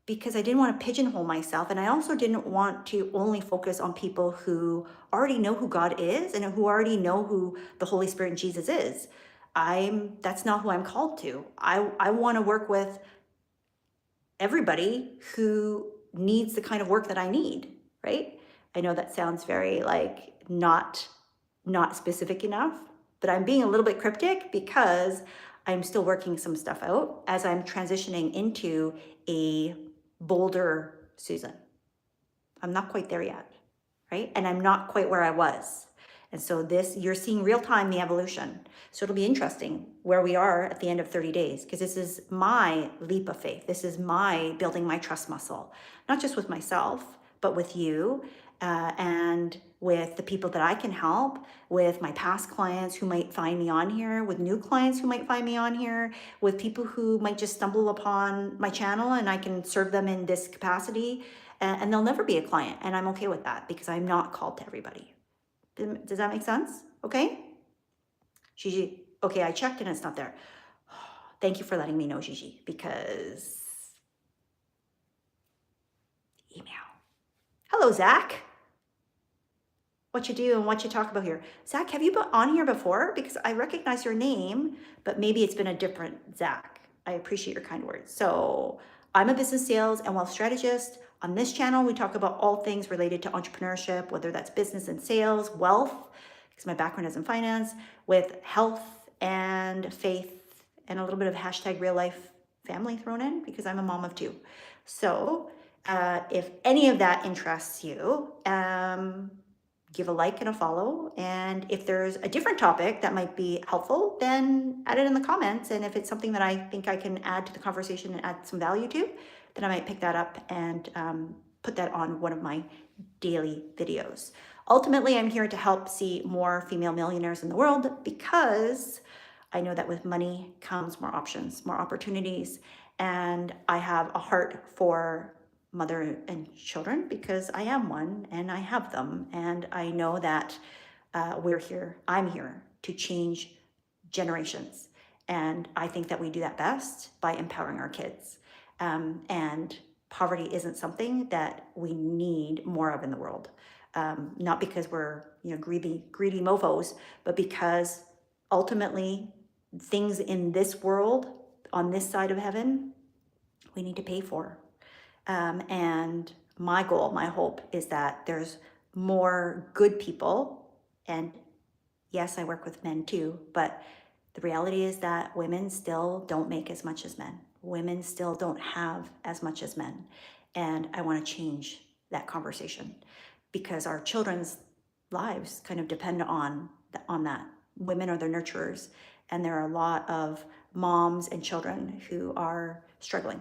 because I didn't want to pigeonhole myself. And I also didn't want to only focus on people who already know who God is and who already know who the Holy Spirit and Jesus is. That's not who I'm called to. I want to work with everybody who needs the kind of work that I need, right? I know that sounds very like not specific enough, but I'm being a little bit cryptic because I'm still working some stuff out as I'm transitioning into a bolder Susan. I'm not quite there yet, right? And I'm not quite where I was. And so you're seeing real time the evolution. So it'll be interesting where we are at the end of 30 days, because this is my leap of faith. This is my building my trust muscle, not just with myself, but with you and with the people that I can help, with my past clients who might find me on here, with new clients who might find me on here, with people who might just stumble upon my channel and I can serve them in this capacity. And they'll never be a client. And I'm okay with that because I'm not called to everybody. Does that make sense? Okay. Gigi, okay, I checked and it's not there. Thank you for letting me know, Gigi, because email. Hello, Zach. What you do and what you talk about here. Zach, have you been on here before? Because I recognize your name, but maybe it's been a different Zach. I appreciate your kind words. So I'm a business sales and wealth strategist. On this channel, we talk about all things related to entrepreneurship, whether that's business and sales, wealth, because my background is in finance, with health and faith, and a little bit of hashtag real life family thrown in because I'm a mom of 2. So if any of that interests you, give a like and a follow. And if there's a different topic that might be helpful, then add it in the comments. And if it's something that I think I can add to the conversation and add some value to, then I might pick that up and put that on one of my daily videos. Ultimately, I'm here to help see more female millionaires in the world because I know that with money comes more options, more opportunities. And I have a heart for mother and children because I am one and I have them. And I know that I'm here to change generations. And I think that we do that best by empowering our kids. And poverty isn't something that we need more of in the world. Not because we're greedy mofos, but because ultimately things in this world, on this side of heaven, we need to pay for. And my goal, my hope is that there's more good people. And yes, I work with men too, but the reality is that women still don't make as much as men. Women still don't have as much as men. And I want to change that conversation because our children's lives kind of depend on that. Women are their nurturers, and there are a lot of moms and children who are struggling,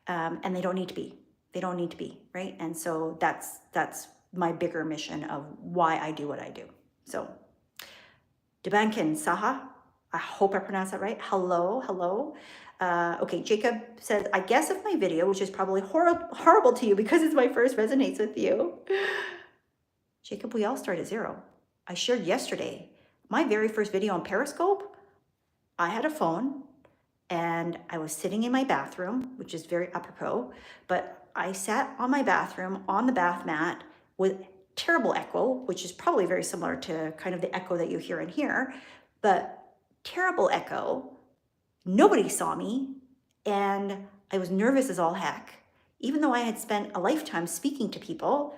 and they don't need to be. They don't need to be, right? And so that's my bigger mission of why I do what I do. So, Debankin Saha, I hope I pronounced that right. Hello. Okay, Jacob says, I guess if my video, which is probably horrible to you because it's my first, resonates with you. Jacob, we all start at zero. I shared yesterday, my very first video on Periscope, I had a phone and I was sitting in my bathroom, which is very apropos, but I sat on my bathroom on the bath mat with terrible echo, which is probably very similar to kind of the echo that you hear in here, but terrible echo. Nobody saw me, and I was nervous as all heck, even though I had spent a lifetime speaking to people,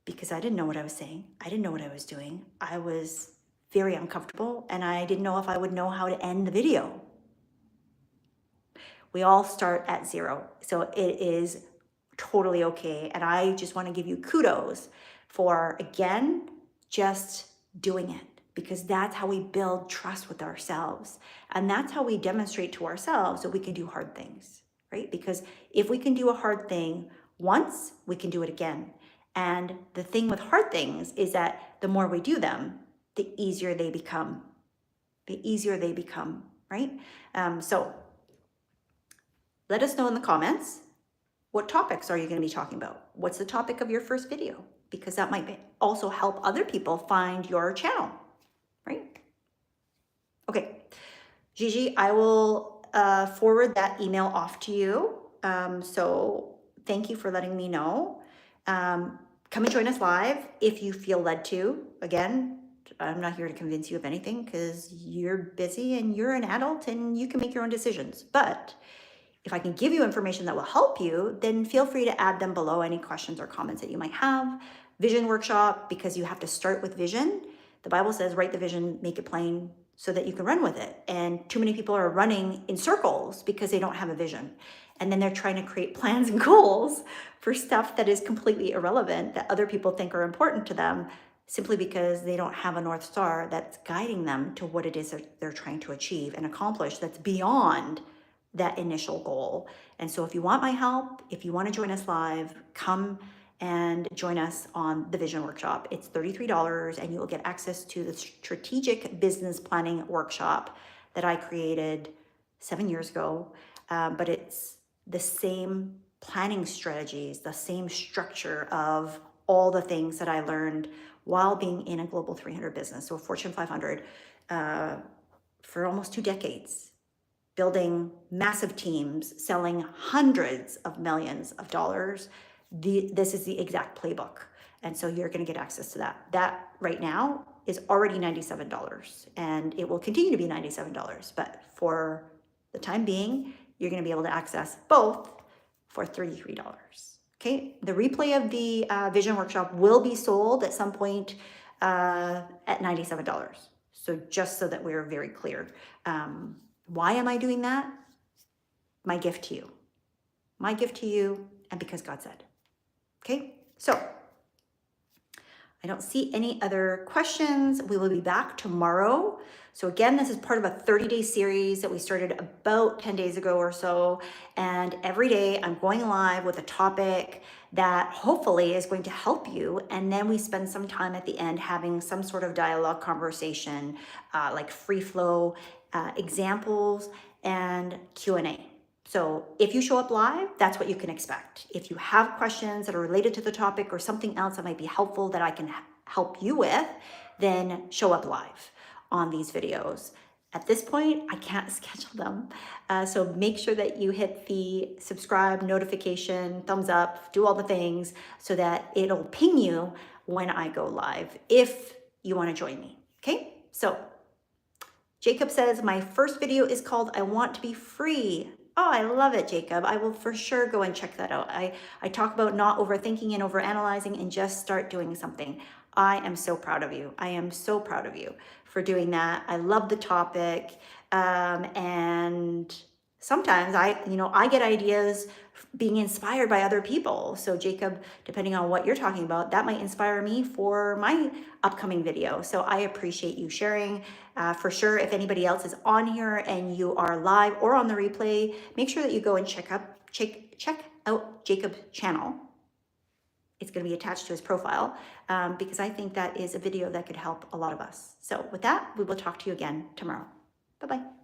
because I didn't know what I was saying. I didn't know what I was doing. I was very uncomfortable, and I didn't know if I would know how to end the video. We all start at zero, so it is totally okay. And I just want to give you kudos for, again, just doing it, because that's how we build trust with ourselves. And that's how we demonstrate to ourselves that we can do hard things, right? Because if we can do a hard thing once, we can do it again. And the thing with hard things is that the more we do them, the easier they become. Right? So let us know in the comments, what topics are you going to be talking about? What's the topic of your first video? Because that might also help other people find your channel, right? Okay, Gigi, I will forward that email off to you. So thank you for letting me know. Come and join us live if you feel led to. Again, I'm not here to convince you of anything because you're busy and you're an adult and you can make your own decisions. But if I can give you information that will help you, then feel free to add them below, any questions or comments that you might have. Vision workshop, because you have to start with vision. The Bible says, write the vision, make it plain so that you can run with it. And too many people are running in circles because they don't have a vision. And then they're trying to create plans and goals for stuff that is completely irrelevant, that other people think are important to them, simply because they don't have a North Star that's guiding them to what it is that they're trying to achieve and accomplish that's beyond that initial goal. And so if you want my help, if you want to join us live, come and join us on the Vision Workshop. It's $33 and you will get access to the strategic business planning workshop that I created 7 years ago. But it's the same planning strategies, the same structure of all the things that I learned while being in a Global 300 business, so a Fortune 500, for almost 2 decades, building massive teams, selling hundreds of millions of dollars. This is the exact playbook. And so you're going to get access to that. That right now is already $97 and it will continue to be $97. But for the time being, you're going to be able to access both for $33. Okay. The replay of the Vision Workshop will be sold at some point at $97. So just so that we're very clear. Why am I doing that? My gift to you. My gift to you, and because God said. Okay, so I don't see any other questions. We will be back tomorrow. So again, this is part of a 30-day series that we started about 10 days ago or so. And every day I'm going live with a topic that hopefully is going to help you. And then we spend some time at the end having some sort of dialogue conversation, like free flow examples and Q&A. So if you show up live, that's what you can expect. If you have questions that are related to the topic or something else that might be helpful that I can help you with, then show up live on these videos. At this point, I can't schedule them. So make sure that you hit the subscribe, notification, thumbs up, do all the things so that it'll ping you when I go live if you want to join me. Okay, so Jacob says, my first video is called I Want to Be Free. Oh, I love it, Jacob. I will for sure go and check that out. I talk about not overthinking and overanalyzing and just start doing something. I am so proud of you. I am so proud of you for doing that. I love the topic. And sometimes I get ideas being inspired by other people. So Jacob, depending on what you're talking about, that might inspire me for my upcoming video. So I appreciate you sharing. For sure, if anybody else is on here and you are live or on the replay, make sure that you go and check out Jacob's channel. It's going to be attached to his profile, because I think that is a video that could help a lot of us. So with that, we will talk to you again tomorrow. Bye-bye.